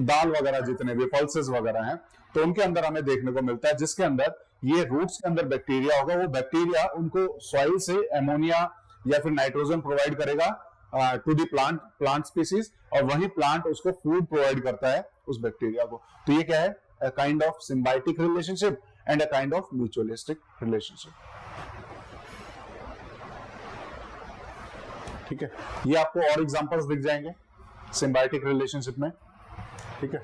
दाल वगैरह, जितने भी पल्सेस वगैरह हैं, तो उनके अंदर हमें देखने को मिलता है जिसके अंदर ये रूट्स के अंदर बैक्टीरिया होगा। वो बैक्टीरिया उनको सॉइल से अमोनिया या फिर नाइट्रोजन प्रोवाइड करेगा टू दी प्लांट स्पीसीज, और वही प्लांट उसको फूड प्रोवाइड करता है उस बैक्टीरिया को। तो ये क्या है? A kind of symbiotic relationship and a kind of mutualistic relationship. ठीक है, ये आपको और एग्जांपल्स दिख जाएंगे सिम्बायोटिक रिलेशनशिप में। ठीक है,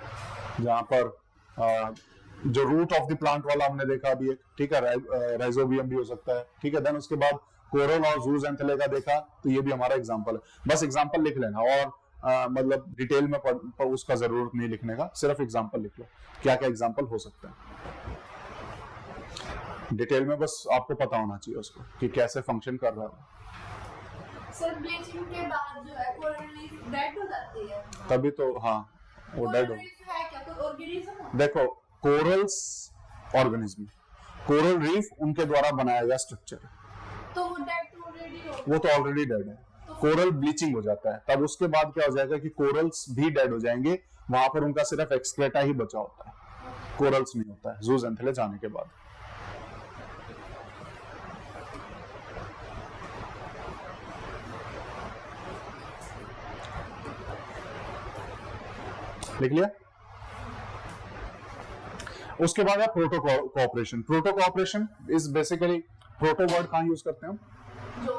जहां पर जो रूट ऑफ द प्लांट वाला हमने देखा अभी एक, ठीक है, राइजोबियम भी हो सकता है। ठीक है, देन उसके बाद कोरल और ज़ूज़ैंथेले का देखा, तो ये भी हमारा एग्जांपल है। बस एग्जांपल लिख लेना। और मतलब डिटेल में उसका जरूरत नहीं लिखने का, सिर्फ एग्जांपल लिख लो क्या क्या एग्जांपल हो सकता है। डिटेल में बस आपको पता होना चाहिए उसको कि कैसे फंक्शन कर रहा है।
सर ब्लीचिंग के बाद जो है कोरल रीफ डेड हो जाती है,
तभी तो हाँ वो डेड हो।
कोरल रीफ है क्या कोई ऑर्गेनिज्म?
देखो कोरल्स ऑर्गेनिज्म, कोरल रीफ उनके द्वारा बनाया गया स्ट्रक्चर है,
तो वो डेड ऑलरेडी हो,
वो तो ऑलरेडी डेड है। कोरल ब्लीचिंग हो जाता है, तब उसके बाद क्या हो जाएगा कि कोरल्स भी डेड हो जाएंगे, वहां पर उनका सिर्फ एक्सक्रेटा ही बचा होता है, कोरल्स नहीं होता है जूजेंथेले जाने के बाद। लिख लिया? उसके बाद है proto cooperation. Proto cooperation is basically, proto word कहां यूज करते हैं हम?
जो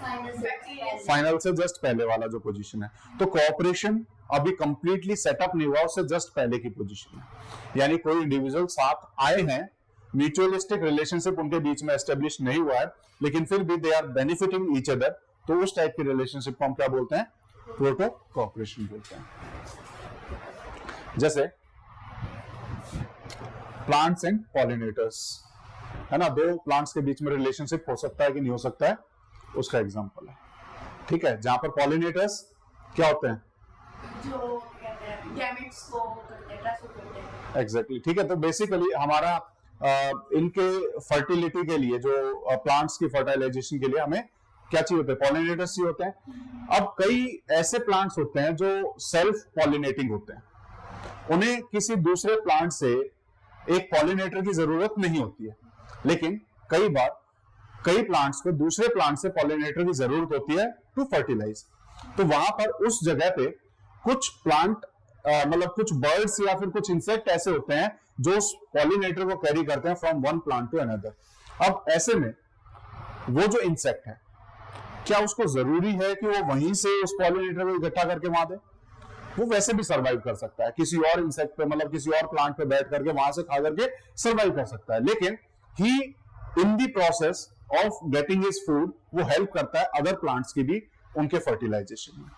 बैक्टीरिया
फाइनल से जस्ट पहले वाला जो पोजीशन है। तो कोऑपरेशन अभी कंप्लीटली सेटअप नहीं हुआ, उससे जस्ट पहले की पोजीशन है, यानी कोई इंडिविजुअल साथ आए हैं, म्यूचुअलिस्टिक रिलेशनशिप उनके बीच में एस्टेब्लिश नहीं हुआ है, लेकिन फिर भी they are benefiting each other, तो उस टाइप की रिलेशनशिप को हम क्या बोलते हैं? प्रोटो कोऑपरेशन बोलते हैं। जैसे प्लांट्स एंड पॉलिनेटर्स, है ना, दो प्लांट्स के बीच में रिलेशनशिप हो सकता है कि नहीं हो सकता है, उसका एग्जांपल है। ठीक है, जहां पर पॉलिनेटर्स क्या होते हैं?
जो कहते हैं गैमेट्स को करते हैं, ट्रांसफर करते हैं।
एग्जैक्टली ठीक है। तो बेसिकली हमारा इनके फर्टिलिटी के लिए, जो प्लांट्स की फर्टिलाइजेशन के लिए हमें क्या चाहिए होता है? पॉलिनेटर्स चाहिए होते हैं। अब कई ऐसे प्लांट्स होते हैं जो सेल्फ पॉलिनेटिंग होते हैं, उन्हें किसी दूसरे प्लांट से एक पॉलिनेटर की जरूरत नहीं होती है, लेकिन कई बार कई प्लांट्स को दूसरे प्लांट से पॉलिनेटर की जरूरत होती है टू फर्टिलाइज। तो वहां पर उस जगह पे कुछ प्लांट मतलब कुछ बर्ड्स या फिर कुछ इंसेक्ट ऐसे होते हैं जो उस पॉलिनेटर को कैरी करते हैं from one plant to another. अब ऐसे में वो जो इंसेक्ट है, क्या उसको जरूरी है कि वो वहीं से उस पॉलिनेटर को इकट्ठा करके वहां दे? वो वैसे भी सरवाइव कर सकता है, किसी और इंसेक्ट पे, मतलब किसी और प्लांट पे बैठ करके वहां से खा करके सरवाइव कर सकता है, लेकिन he in the process of getting his food वो हेल्प करता है अदर प्लांट्स की भी उनके फर्टिलाइजेशन में।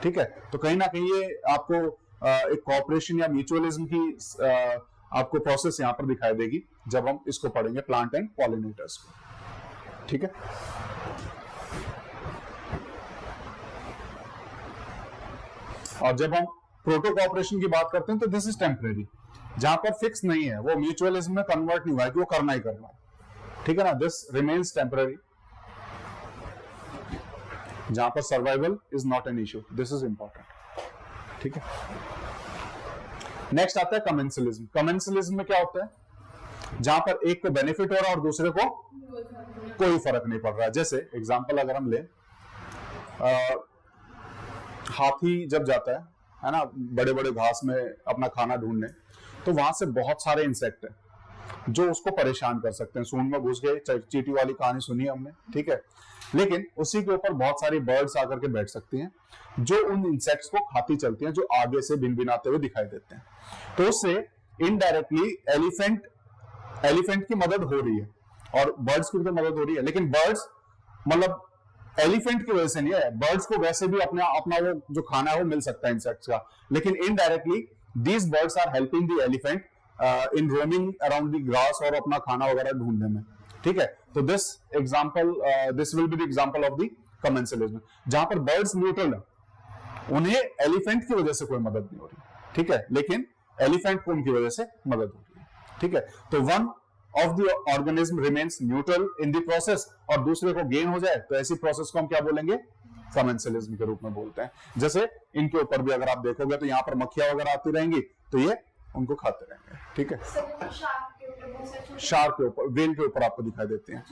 ठीक है, तो कहीं ना कहीं ये आपको एक कोऑपरेशन या म्यूचुअलिज्म की आपको प्रोसेस यहां पर दिखाई देगी जब हम इसको पढ़ेंगे, प्लांट एंड पॉलिनेटर्स को। ठीक है, और जब हम प्रोटो कोऑपरेशन की बात करते हैं तो दिस इज टेम्परेरी, जहां पर फिक्स नहीं है, वो म्यूचुअलिज्म में कन्वर्ट नहीं हुआ है कि वो करना ही करना है। ठीक है ना, दिस रिमेन्स टेम्परेरी, जहां पर survival is not an issue, this is important. ठीक है, नेक्स्ट आता है कमेंसलिज्म। कमेंसलिज्म में क्या होता है? जहां पर एक को बेनिफिट हो रहा है और दूसरे को कोई फर्क नहीं पड़ रहा है। जैसे एग्जांपल अगर हम लें, हाथी जब जाता है ना, बड़े बड़े घास में अपना खाना ढूंढने, तो वहां से बहुत सारे इंसेक्ट हैं जो उसको परेशान कर सकते हैं। सूंड में घुस गए, चींटी वाली कहानी सुनी हमने, ठीक है, लेकिन उसी के ऊपर बहुत सारी बर्ड्स आकर के बैठ सकती हैं जो उन इंसेक्ट्स को खाती चलती हैं, जो आगे से भिनभिनाते हुए दिखाई देते हैं। तो उससे इनडायरेक्टली एलिफेंट की मदद हो रही है और बर्ड्स की भी तो मदद हो रही है, लेकिन बर्ड्स मतलब एलिफेंट की वजह से नहीं है, बर्ड्स को वैसे भी अपना वो जो खाना है वो मिल सकता है इंसेक्ट्स का, लेकिन indirectly these birds are helping the elephant in roaming around the grass और अपना खाना वगैरह ढूंढने में। ठीक है, तो this will be the example of the commensalism, जहां पर बर्ड्स न्यूट्रल है, उन्हें एलिफेंट की वजह से कोई मदद नहीं हो रही, ठीक है, लेकिन एलिफेंट को उनकी वजह से मदद हो रही है। ठीक है, तो one of the organism remains neutral in the process और दूसरे को गेन हो जाए, तो ऐसी प्रोसेस को हम क्या बोलेंगे? कमेंसलिज्म के रूप में बोलते हैं। जैसे इनके ऊपर भी अगर आप देखोगे तो यहाँ पर मक्खियां वगैरह आती रहेंगी, तो ये उनको खाते रहेंगे। ठीक है, शार्क के ऊपर, वेल के ऊपर आपको दिखाई देते हैं।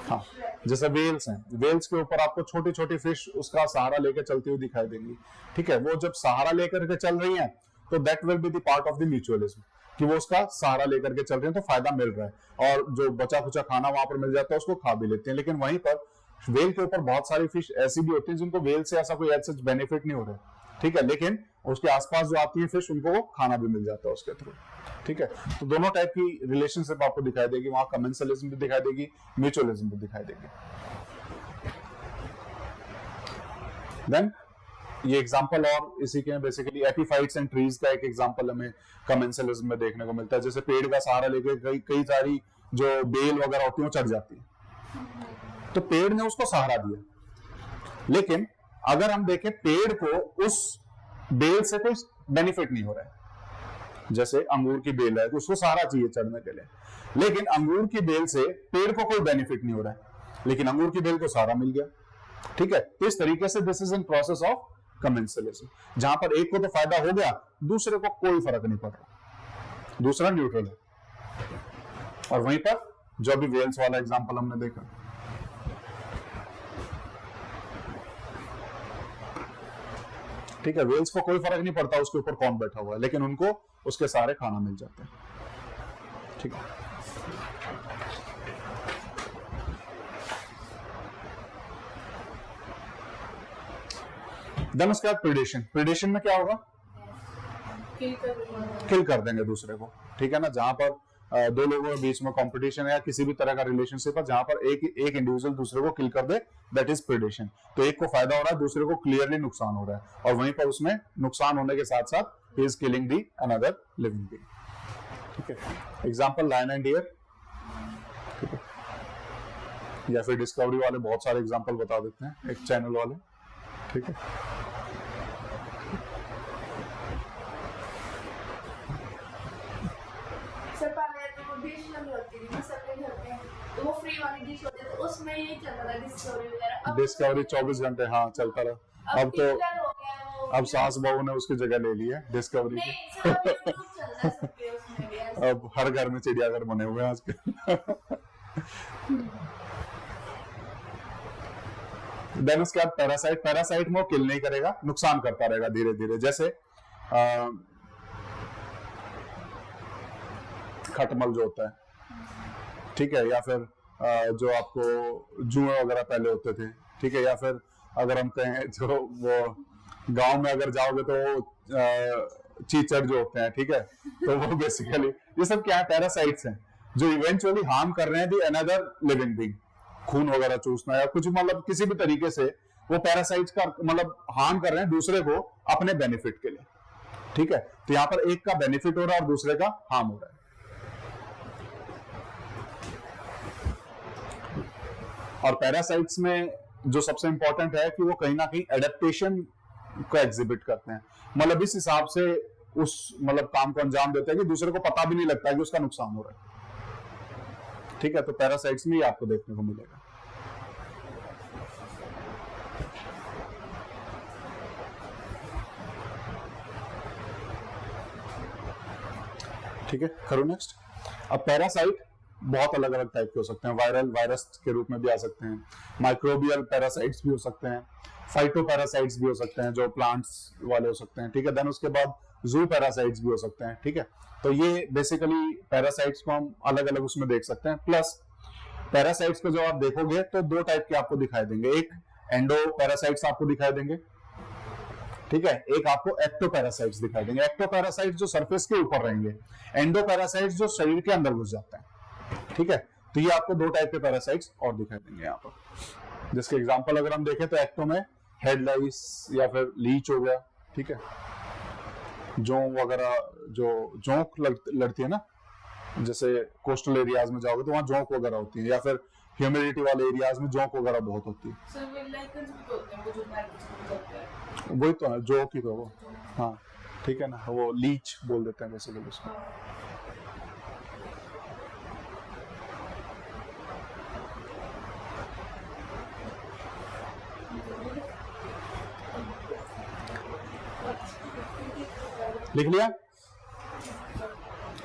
हाँ, जैसे वेल्स हैं, वेल्स के ऊपर आपको छोटी छोटी फिश उसका सहारा लेकर चलती हुई दिखाई देंगी। ठीक है, वो जब सहारा लेकर के चल रही हैं तो that will be the part of the mutualism, कि वो उसका सहारा लेकर के चल रहे हैं तो फायदा मिल रहा है, और जो बचा खुचा खाना वहां पर मिल जाता है उसको खा भी लेते हैं। लेकिन वहीं पर वेल के ऊपर बहुत सारी फिश ऐसी भी होती है जिनको वेल से ऐसा कोई सच बेनिफिट नहीं हो रहा है, ठीक है, लेकिन उसके आसपास जो आती है फिश उनको खाना भी मिल जाता है उसके थ्रू। ठीक है, तो दोनों टाइप की रिलेशनशिप आपको दिखाई देगी, वहां कमेंसलिज्म भी दिखाई देगी, म्यूचुअलिज्म भी दिखाई देगी। देन ये एग्जांपल और इसी के बेसिकली एपिफाइट्स एंड ट्रीज का एक एग्जांपल हमें कमेंसलिज्म में देखने को मिलता है। जैसे पेड़ का सहारा लेके कई सारी जो बेल वगैरह होती है वो चढ़ जाती है, तो पेड़ ने उसको सहारा दिया, लेकिन अगर हम देखें पेड़ को उस बेल से कोई बेनिफिट नहीं हो रहा है। जैसे अंगूर की बेल है तो उसको सहारा चाहिए चढ़ने के लिए, लेकिन अंगूर की बेल से पेड़ को कोई बेनिफिट नहीं हो रहा है, लेकिन अंगूर की बेल को सहारा मिल गया। ठीक है, तो इस तरीके से this is in process of commensalism, जहां पर एक को तो फायदा हो गया, दूसरे को कोई फर्क नहीं पड़ रहा, दूसरा न्यूट्रल है। और वहीं पर जो अभी वेल्स वाला एग्जांपल हमने देखा, ठीक है, वेल्स को कोई फर्क नहीं पड़ता उसके ऊपर कौन बैठा हुआ है, लेकिन उनको उसके सारे खाना मिल जाते हैं। ठीक है, देन उसके बाद प्रीडेशन में क्या होगा, किल कर देंगे दूसरे को। ठीक है ना, जहां पर दो लोगों के बीच में कंपटीशन है या किसी भी तरह का रिलेशनशिप है, जहां पर एक इंडिविजुअल दूसरे को किल कर दे, दैट इज प्रीडेशन। तो एक को फायदा हो रहा है, दूसरे को क्लियरली नुकसान हो रहा है, और वहीं पर उसमें नुकसान होने के साथ साथ he is killing the another living being. ठीक है, एग्जांपल लायन एंड डियर, या फिर डिस्कवरी वाले बहुत सारे एग्जांपल बता देते हैं, एक चैनल वाले। ठीक है,
सर पहले तो वो डिश लगी होती थी ना सबके घर पे, तो वो फ्री वाली डिश होती है, तो उसमें यही चलता था डिस्कवरी वगैरह।
डिस्कवरी 24 घंटे हाँ चलता रहा। अब तो अब सास बहू ने उसकी जगह ले ली है डिस्कवरी की।
नहीं सर अब यूट्यूब चलता है सबके उसमें भी ऐसे।
अब हर घर में चिड़ियाघर बने हुए हैं आजकल। देन उसके बाद पैरासाइट में वो किल नहीं करेगा, नुकसान करता रहेगा धीरे धीरे। जैसे खटमल जो होता है, ठीक है, या फिर जो आपको जुए वगैरह पहले होते थे, ठीक है, या फिर अगर हम कहें जो वो गांव में अगर जाओगे तो चीचड़ जो होते हैं, ठीक है, तो वो बेसिकली ये सब क्या है, पैरासाइट्स हैं जो इवेंचुअली हार्म कर रहे हैं दी अनदर लिविंग बीइंग। खून वगैरह चूसना या कुछ मतलब किसी भी तरीके से वो पैरासाइट्स का मतलब हार्म कर रहे हैं दूसरे को अपने बेनिफिट के लिए। ठीक है, तो यहाँ पर एक का बेनिफिट हो रहा है और दूसरे का हार्म हो रहा है। और पैरासाइट्स में जो सबसे इंपॉर्टेंट है कि वो कहीं ना कहीं एडेप्टेशन को एग्जिबिट करते हैं, मतलब इस हिसाब से उस मतलब काम को अंजाम देते हैं कि दूसरे को पता भी नहीं लगता है कि उसका नुकसान हो रहा है। ठीक है, तो पैरासाइट्स में ही आपको देखने को मिलेगा। ठीक है, करो नेक्स्ट। अब पैरासाइट बहुत अलग अलग टाइप के हो सकते हैं, वायरस के रूप में भी आ सकते हैं, माइक्रोबियल पैरासाइट्स भी हो सकते हैं, फाइटो पैरासाइट्स भी हो सकते हैं जो प्लांट्स वाले हो सकते हैं। ठीक है, देन उसके बाद जू पैरासाइट्स भी हो सकते हैं। ठीक है, तो ये बेसिकली पैरासाइट्स को हम अलग अलग उसमें देख सकते हैं। प्लस पैरासाइट्स को जो आप देखोगे तो दो टाइप के आपको दिखाई देंगे, एक एंडो पैरासाइट्स आपको दिखाई देंगे, ठीक है, एक आपको एक्टो पैरासाइट्स दिखाई देंगे। एक्टो पैरासाइट्स जो सरफेस के ऊपर रहेंगे, एंडो पैरासाइट्स जो शरीर के अंदर घुस जाते हैं। ठीक है, तो ये आपको दो टाइप के पैरासाइट्स और दिखाई देंगे यहाँ पर, जिसके एग्जांपल अगर हम देखें तो एक्टो में हेड लाइस या फिर लीच हो गया। ठीक है, जोंक वगैरह, जो जोंक लड़ती है ना, जैसे कोस्टल एरियाज में जाओगे तो वहाँ जोंक वगैरह होती है, या फिर ह्यूमिडिटी वाले एरियाज में जोंक वगैरह बहुत होती है।
सर वो लाइकेंस भी होते हैं वो जो पैकेज में होते हैं,
वही तो है जोंक ही तो वो। हाँ ठीक है ना, वो लीच बोल देते हैं बेसिकली उसको। लिख लिया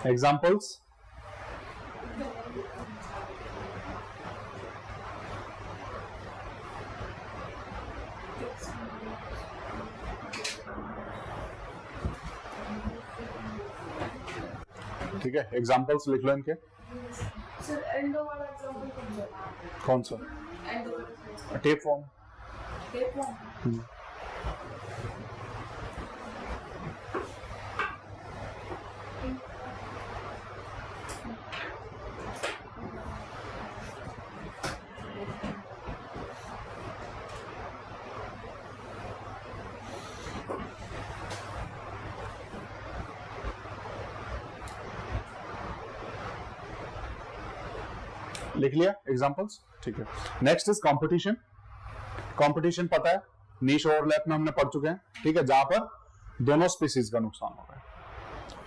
एग्जाम्पल्स? ठीक है, एग्जाम्पल्स लिख लो इनके।
सर एंडो वाला एग्जांपल
कौन सा?
Endo
tape form.
Tape form.
लिख लिया एग्जांपल्स, ठीक है। Next is competition. कंपटीशन पता है, नीश ओवरलैप में हमने पढ़ चुके हैं, ठीक है, जहां पर दोनों स्पीसीज का नुकसान हो रहा है,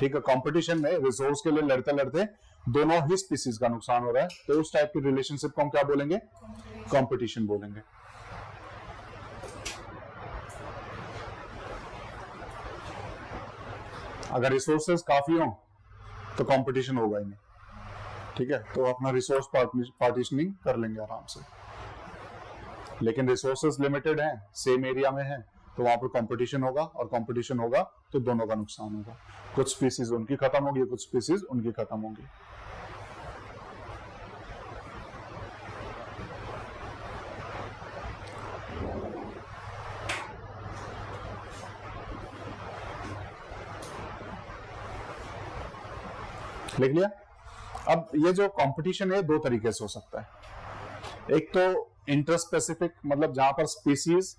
ठीक है। कंपटीशन में रिसोर्स के लिए लड़ते लड़ते दोनों ही स्पीसीज का नुकसान हो रहा है, तो उस टाइप की रिलेशनशिप को हम क्या बोलेंगे? कंपटीशन बोलेंगे। अगर रिसोर्सेज काफी हो तो कंपटीशन होगा ही नहीं, ठीक है, तो अपना रिसोर्स पार्टीशनिंग कर लेंगे आराम से। लेकिन रिसोर्सेज लिमिटेड हैं, सेम एरिया में है, तो वहां पर कंपटीशन होगा, और कंपटीशन होगा तो दोनों का नुकसान होगा। कुछ स्पीसीज उनकी खत्म होगी, कुछ स्पीसीज उनकी खत्म होगी। लिख लिया। अब ये जो कंपटीशन है दो तरीके से हो सकता है। एक तो इंटरस्पेसिफिक, मतलब जहां पर स्पीसीज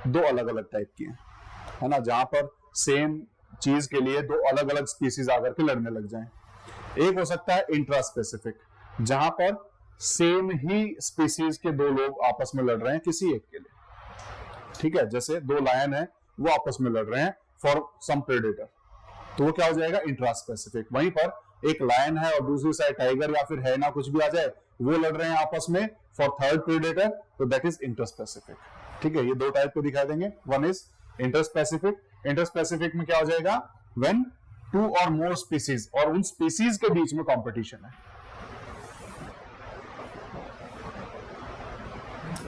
दो अलग अलग टाइप की हैं, है ना, जहां पर सेम चीज के लिए दो अलग अलग स्पीसीज आकर के लड़ने लग जाएं। एक हो सकता है इंट्रास्पेसिफिक, जहां पर सेम ही स्पीसीज के दो लोग आपस में लड़ रहे हैं किसी एक के लिए, ठीक है, जैसे दो लायन है वो आपस में लड़ रहे हैं फॉर सम प्रेडेटर, तो वो क्या हो जाएगा? इंट्रास्पेसिफिक। वहीं पर एक लायन है और दूसरी साइड टाइगर या फिर है ना कुछ भी आ जाए, वो लड़ रहे हैं आपस में फॉर थर्ड प्रेडेटर, तो दैट इज इंटरस्पेसिफिक, ठीक है। ये दो टाइप को दिखा देंगे। One is interspecific. इंटरस्पेसिफिक में क्या हो जाएगा? व्हेन टू और मोर स्पीसीज, और उन स्पीसीज के बीच में कंपटीशन है।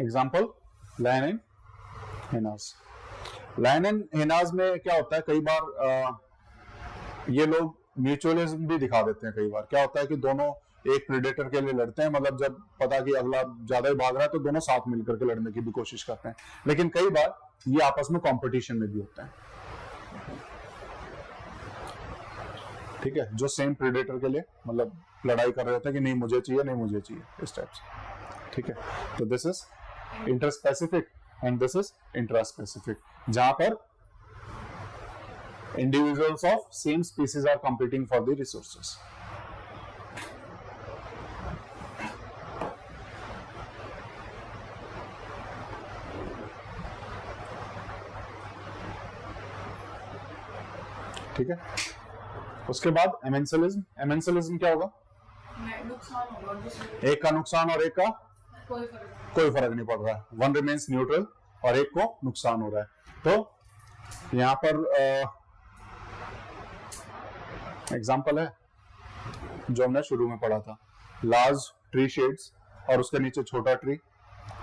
Example lion and hyenas. Lion and hyenas में क्या होता है, कई बार ये लोग म्यूचुअलिज्म भी दिखा देते हैं। कई बार क्या होता है कि दोनों एक प्रेडेटर के लिए लड़ते हैं, मतलब जब पता कि अगला ज्यादा ही भाग रहा है तो दोनों साथ मिलकर के लड़ने की भी कोशिश करते हैं। लेकिन कई बार ये आपस में कंपटीशन में भी होते हैं, ठीक है, जो सेम प्रेडेटर के लिए मतलब लड़ाई कर रहे होते हैं कि नहीं मुझे चाहिए, नहीं मुझे चाहिए, इस टाइप से, ठीक है। तो this is interspecific and this is intraspecific, जहां पर individuals of same species are competing for the resources. ठीक है। उसके बाद एमेंसलिज्म। एमेंसलिज्म क्या होगा?
नुकसान होगा,
एक का नुकसान और एक का कोई फर्क नहीं पड़ रहा है, वन रिमेन्स न्यूट्रल, और एक को नुकसान हो रहा है। तो यहां पर एग्जाम्पल है जो हमने शुरू में पढ़ा था, लार्ज ट्री शेड्स और उसके नीचे छोटा ट्री,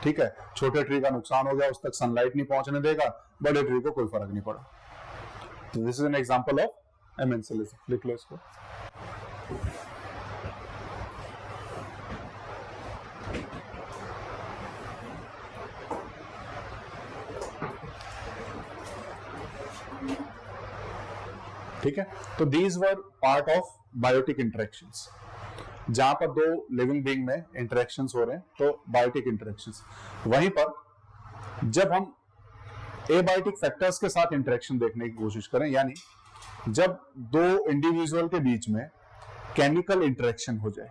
ठीक है। छोटे ट्री का नुकसान हो गया, उस तक सनलाइट नहीं पहुंचने देगा, बड़े ट्री को कोई फर्क नहीं पड़ा। तो this is an example of amensalism. लिख लो इसको। ठीक है। तो these were part of biotic interactions, जहां पर दो लिविंग बीइंग में इंटरेक्शंस हो रहे हैं, तो बायोटिक इंटरेक्शंस। वहीं पर जब हम एबायोटिक फैक्टर्स के साथ इंटरेक्शन देखने की कोशिश करें, यानी जब दो इंडिविजुअल के बीच में केमिकल इंटरेक्शन हो जाए,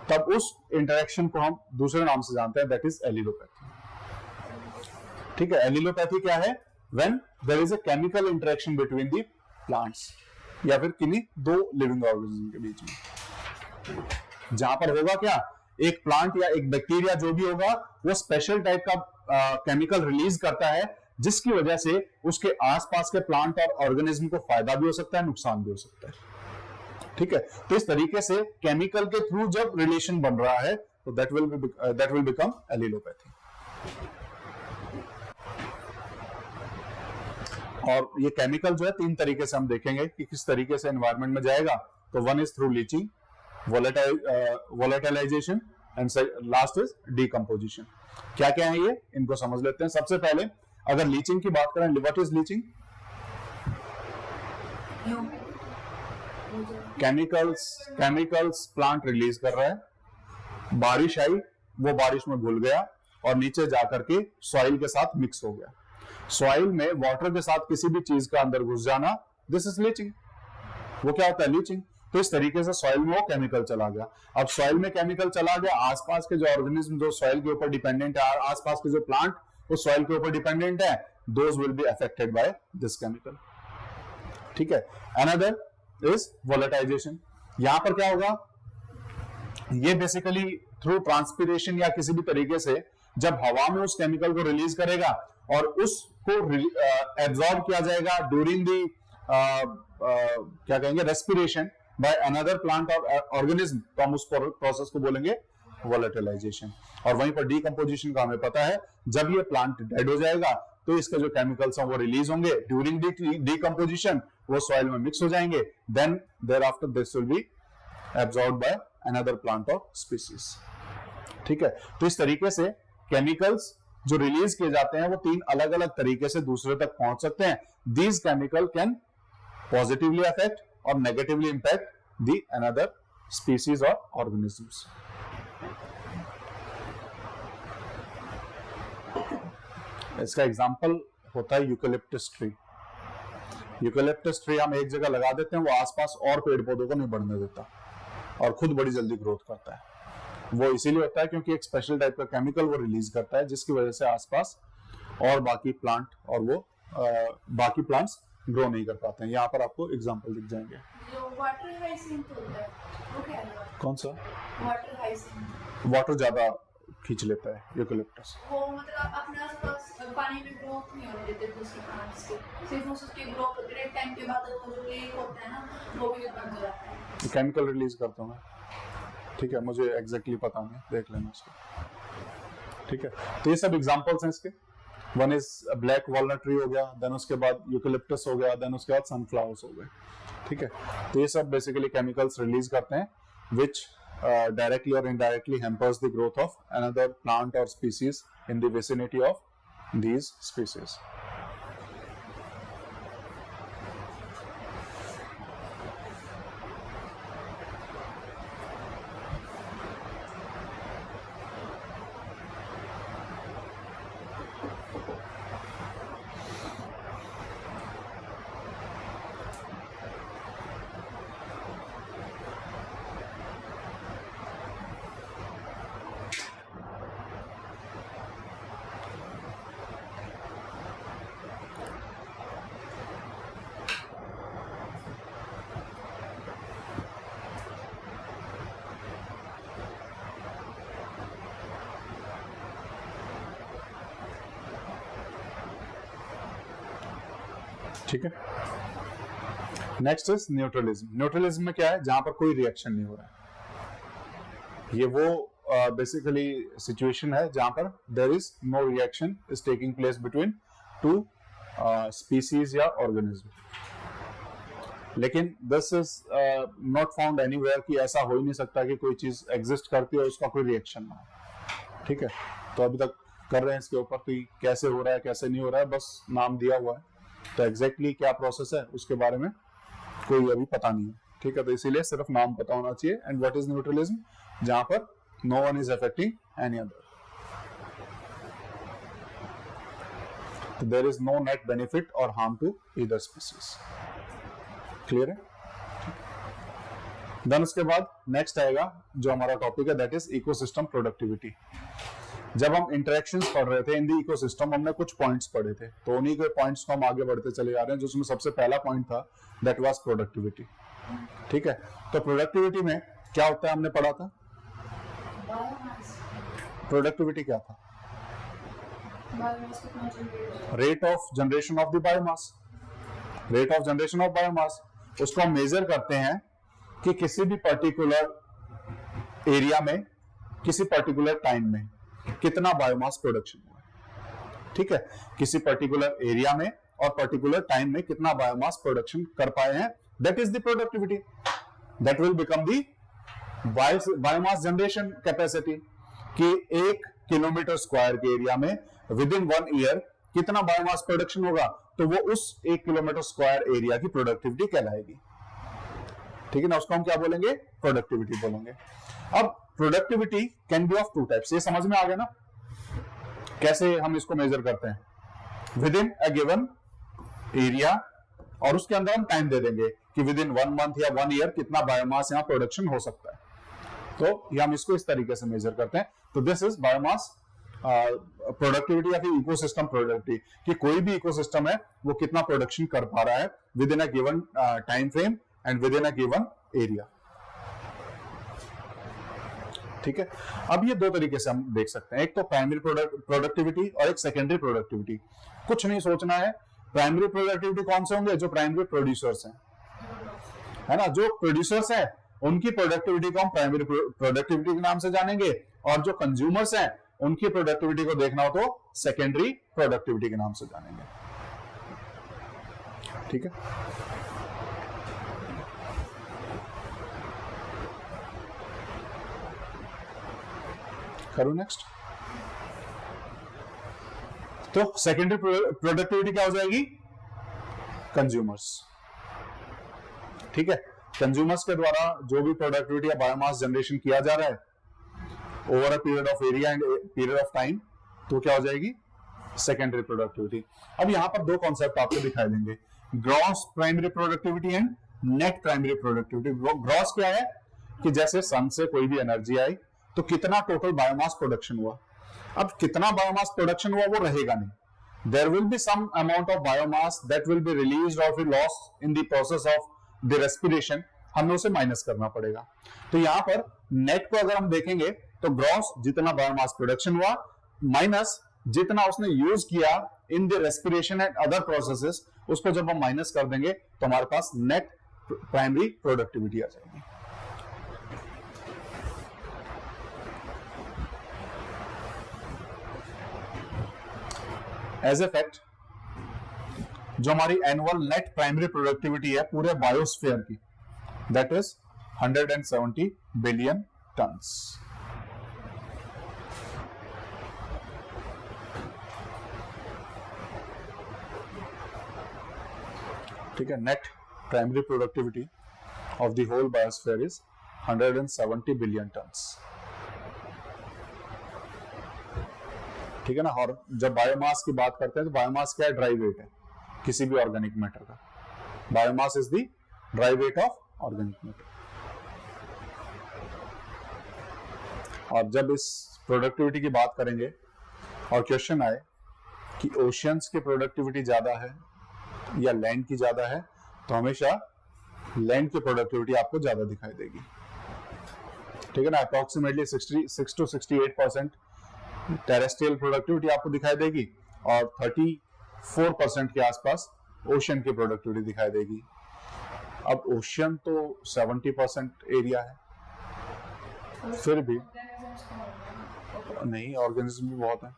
तब उस इंटरेक्शन को हम दूसरे नाम से जानते हैं, दैट इज एलिलोपैथी, ठीक है। एलिलोपैथी क्या है? When there is a chemical interaction between the plants, या फिर किन्हीं दो लिविंग ऑर्गेनिज्म के बीच में, जहां पर होगा क्या, एक प्लांट या एक बैक्टीरिया जो भी होगा वो स्पेशल टाइप का केमिकल रिलीज करता है, जिसकी वजह से उसके आसपास के प्लांट और ऑर्गेनिज्म को फायदा भी हो सकता है, नुकसान भी हो सकता है, ठीक है। तो इस तरीके से केमिकल के थ्रू जब रिलेशन बन रहा है तो दैट विल बिकम एलिलोपैथी। और ये केमिकल जो है तीन तरीके से हम देखेंगे कि किस तरीके से एनवायरनमेंट में जाएगा। तो one is through leaching, volatilization, and last is decomposition. क्या क्या है ये, इनको समझ लेते हैं। सबसे पहले अगर लीचिंग की बात करें, what is leaching? Chemicals plant release कर रहा है, बारिश आई, वो बारिश में घुल गया और नीचे जाकर के सॉइल के साथ मिक्स हो गया। सॉइल में वाटर के साथ किसी भी चीज का अंदर घुस जाना, दिस इज लीचिंग। वो क्या होता है? लीचिंग। तो इस तरीके से सॉइल में वो केमिकल चला गया। अब सॉइल में केमिकल चला गया, आसपास के जो ऑर्गेनिज्म जो सॉइल के ऊपर डिपेंडेंट है, आसपास के जो प्लांट वो सॉइल के ऊपर डिपेंडेंट है, those will be affected by this chemical. ठीक है। Another is volatilization. यहां पर क्या होगा, ये बेसिकली थ्रू ट्रांसपिरेशन या किसी भी तरीके से जब हवा में उस केमिकल को रिलीज करेगा और उसको एब्जॉर्ब किया जाएगा ड्यूरिंग दी क्या कहेंगे रेस्पिरेशन बाय अनदर प्लांट और ऑर्गेनिज्म, तो हम उस प्रोसेस को बोलेंगे वोलेटिलाइजेशन। और वहीं पर डीकंपोजिशन का हमें पता है, जब ये प्लांट डेड हो जाएगा तो इसके जो केमिकल्स हैं वो रिलीज होंगे, ड्यूरिंग डीकंपोजिशन वो सॉइल में मिक्स हो जाएंगे, then there after this will be absorbed by another plant और स्पीसीज। ठीक है। तो इस तरीके से केमिकल्स जो रिलीज किए जाते हैं वो 3 अलग अलग तरीके से दूसरे तक पहुंच सकते हैं। These chemical can positively affect और negatively impact the another species और ऑर्गेनिजम्स। इसका एग्जांपल होता है यूकेलिप्टस ट्री। यूकेलिप्टस ट्री हम एक जगह लगा देते हैं, वो आसपास और पेड़ पौधों को नहीं बढ़ने देता और खुद बड़ी जल्दी ग्रोथ करता है। वो इसीलिए होता है क्योंकि एक स्पेशल टाइप का केमिकल वो रिलीज करता है, जिसकी वजह से आसपास और बाकी प्लांट और वो बाकी प्लांट्स ग्रो नहीं कर पाते हैं। यहाँ पर आपको एग्जांपल दिख जाएंगे।
जो वाटर हाइसिंथ होता है वो क्या है?
कौन सा?
Water hyacinth.
वाटर ज्यादा खींच लेता है यूकेलिप्टस।
वो मतलब अपने आसपास पानी में ग्रोथ नहीं होने देते दूसरे प्लांट्स के, सिर्फ उसकी ग्रोथ होती है, टाइम के बाद वो जो लेक होता है ना वो भी बंद हो जाता है।
केमिकल रिलीज करता हूँ मैं। ठीक है, मुझे एग्जैक्टली पता नहीं, देख लेना उसको। ठीक है। तो ये सब एग्जांपल्स हैं इसके। One is black walnut tree हो गया, देन उसके बाद यूकेलिप्टस हो गया, देन उसके बाद सनफ्लावर्स हो गए। ठीक है। तो ये सब बेसिकली केमिकल्स रिलीज करते हैं विच directly or indirectly hampers the growth of another plant or species in the vicinity of these species. ठीक है। Next is neutralism. न्यूट्रलिज्म में क्या है, जहां पर कोई रिएक्शन नहीं हो रहा है। ये वो बेसिकली सिचुएशन है जहां पर there is no reaction is taking place between two species या ऑर्गेनिज्म। लेकिन this is not found anywhere कि ऐसा हो ही नहीं सकता कि कोई चीज एग्जिस्ट करती है और उसका कोई रिएक्शन ना हो। ठीक है। तो अभी तक कर रहे हैं इसके ऊपर, तो कैसे हो रहा है कैसे नहीं हो रहा है, बस नाम दिया हुआ है, तो एग्जैक्टली क्या प्रोसेस है उसके बारे में कोई अभी पता नहीं है। ठीक है। तो इसीलिए सिर्फ नाम पता होना चाहिए। एंड व्हाट इज न्यूट्रलिज्म, जहां पर no one is affecting any other, तो there is no net benefit और harm to either species. Clear है? देन उसके बाद नेक्स्ट आएगा जो हमारा टॉपिक है, दैट इज इकोसिस्टम प्रोडक्टिविटी। जब हम इंटरेक्शंस पढ़ रहे थे इन द इकोसिस्टम, हमने कुछ पॉइंट्स पढ़े थे, तो उन्हीं के पॉइंट्स को हम आगे बढ़ते चले जा रहे हैं। जिसमें सबसे पहला पॉइंट था दैट वाज प्रोडक्टिविटी। ठीक है। तो प्रोडक्टिविटी में क्या होता है, हमने पढ़ा था प्रोडक्टिविटी क्या था, rate of generation of the biomass. Rate of generation of biomass, उसको हम मेजर करते हैं कि किसी भी पर्टिकुलर एरिया में किसी पर्टिकुलर टाइम में कितना बायोमास प्रोडक्शन हुआ। ठीक है। किसी पर्टिकुलर एरिया में और पर्टिकुलर टाइम में कितना बायोमास प्रोडक्शन कर पाए हैं, that is the productivity. That will become the biomass generation capacity, कि 1 किलोमीटर स्क्वायर के एरिया में विद इन 1 ईयर कितना बायोमास प्रोडक्शन होगा, तो वो उस 1 किलोमीटर स्क्वायर एरिया की प्रोडक्टिविटी कहलाएगी। ठीक है ना। उसको हम क्या बोलेंगे, प्रोडक्टिविटी बोलेंगे। अब productivity can be of 2 types. ये समझ में आ गया ना कैसे हम इसको मेजर करते हैं, with in a given area, और उसके अंदर हम टाइम दे देंगे कि विद इन 1 मंथ या 1 ईयर कितना बायोमास यहाँ प्रोडक्शन हो सकता है। तो ये हम इसको इस तरीके से मेजर करते हैं। तो दिस इज बायोमास प्रोडक्टिविटी या फिर इकोसिस्टम प्रोडक्टिविटी, कि कोई भी इकोसिस्टम है वो कितना प्रोडक्शन कर पा रहा है with in a given time frame and with in a given area. ठीक है, अब ये दो तरीके से हम देख सकते हैं, एक तो प्राइमरी प्रोडक्टिविटी और एक सेकेंडरी प्रोडक्टिविटी। कुछ नहीं सोचना है, प्राइमरी प्रोडक्टिविटी कौन से होंगे, जो प्राइमरी प्रोड्यूसर्स हैं, है ना, जो प्रोड्यूसर्स हैं उनकी प्रोडक्टिविटी को हम प्राइमरी प्रोडक्टिविटी के नाम से जानेंगे, और जो कंज्यूमर्स हैं उनकी प्रोडक्टिविटी को देखना हो तो सेकेंडरी प्रोडक्टिविटी के नाम से जानेंगे। ठीक है, करो नेक्स्ट। तो सेकेंडरी प्रोडक्टिविटी क्या हो जाएगी, कंज्यूमर्स। ठीक है, कंज्यूमर्स के द्वारा जो भी प्रोडक्टिविटी या बायोमास जनरेशन किया जा रहा है over a period of area and period of time, तो क्या हो जाएगी, सेकेंडरी प्रोडक्टिविटी। अब यहां पर दो कॉन्सेप्ट आपको दिखाई देंगे, gross primary productivity and net primary productivity. Gross क्या है कि जैसे सन से कोई भी एनर्जी आई तो कितना टोटल बायोमास प्रोडक्शन हुआ। अब कितना बायोमास प्रोडक्शन हुआ वो रहेगा नहीं, there will be some amount of biomass that will be released और फिर lost in the process of the respiration, हमें उसे माइनस करना पड़ेगा। तो यहां पर नेट को अगर हम देखेंगे तो ग्रॉस जितना बायोमास प्रोडक्शन हुआ माइनस जितना उसने यूज किया in the respiration and other processes, उसको जब हम माइनस कर देंगे तो हमारे पास नेट प्राइमरी प्रोडक्टिविटी आ जाएगी। एज ए फैक्ट जो हमारी एनुअल नेट प्राइमरी प्रोडक्टिविटी है पूरे बायोस्फीयर की, दैट इज 170 बिलियन टन्स। ठीक है, net primary productivity of the whole biosphere is 170 billion tons. ठीक है ना, और जब बायोमास की बात करते हैं तो बायोमास क्या है, ड्राई वेट है किसी भी ऑर्गेनिक मैटर का। Biomass is the dry weight of organic matter. और जब इस प्रोडक्टिविटी की बात करेंगे और क्वेश्चन आए कि ओशियंस की प्रोडक्टिविटी ज्यादा है या लैंड की ज्यादा है, तो हमेशा लैंड की प्रोडक्टिविटी आपको ज्यादा दिखाई देगी। ठीक है ना, अप्रोक्सीमेटली 66 to 68% टेरेस्ट्रियल प्रोडक्टिविटी आपको दिखाई देगी और 34% के आसपास ओशियन की प्रोडक्टिविटी दिखाई देगी। अब ओशियन तो 70% एरिया है, फिर भी नहीं, ऑर्गेनिज्म भी बहुत है।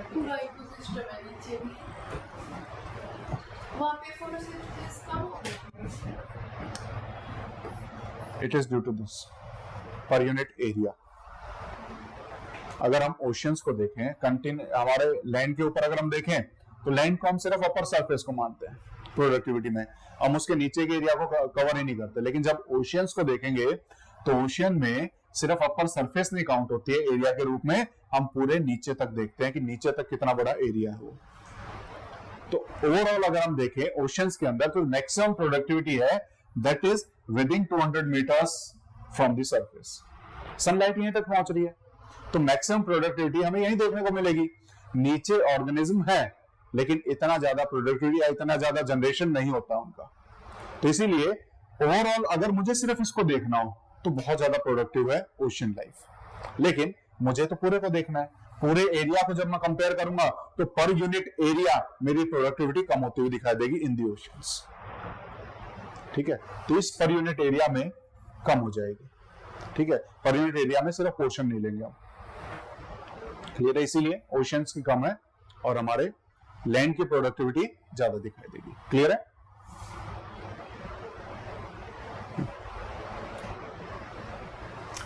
पूरा इकोसिस्टम है नीचे भी, वहाँ पे फोटोसिंथेसिस कम हो गया।
It is due to this per unit area. अगर हम ओशियंस को देखें, हमारे लैंड के ऊपर अगर हम देखें तो लैंड को हम सिर्फ अपर सरफेस को मानते हैं प्रोडक्टिविटी में, हम उसके नीचे के एरिया को कवर ही नहीं करते। लेकिन जब ओशियंस को देखेंगे तो ओशियन में सिर्फ अपर सरफेस नहीं काउंट होती है एरिया के रूप में, हम पूरे नीचे तक देखते हैं कि नीचे तक कितना बड़ा एरिया है वो। तो ओवरऑल अगर हम देखें ओशियंस के अंदर तो मैक्सिमम प्रोडक्टिविटी है that is within 200 meters from the surface. Sunlight यहीं तक पहुंच रही है तो मैक्सिमम प्रोडक्टिविटी हमें यहीं देखने को मिलेगी। नीचे ऑर्गेनिज्म है लेकिन इतना ज्यादा प्रोडक्टिविटी या इतना ज्यादा जनरेशन नहीं होता उनका। तो इसीलिए ओवरऑल अगर मुझे सिर्फ इसको देखना हो तो बहुत ज्यादा प्रोडक्टिव है ओशियन लाइफ, लेकिन मुझे तो पूरे को देखना है। पूरे एरिया को जब मैं कंपेयर करूंगा तो पर यूनिट एरिया मेरी प्रोडक्टिविटी कम होती हुई दिखाई देगी इन दी ओशियंस। ठीक है, तो इस पर यूनिट एरिया में कम हो जाएगी। ठीक है, पर यूनिट एरिया में सिर्फ पोर्शन नहीं लेंगे हम। क्लियर है, इसीलिए ओशियंस की कम है और हमारे लैंड की प्रोडक्टिविटी ज्यादा दिखाई देगी। क्लियर है,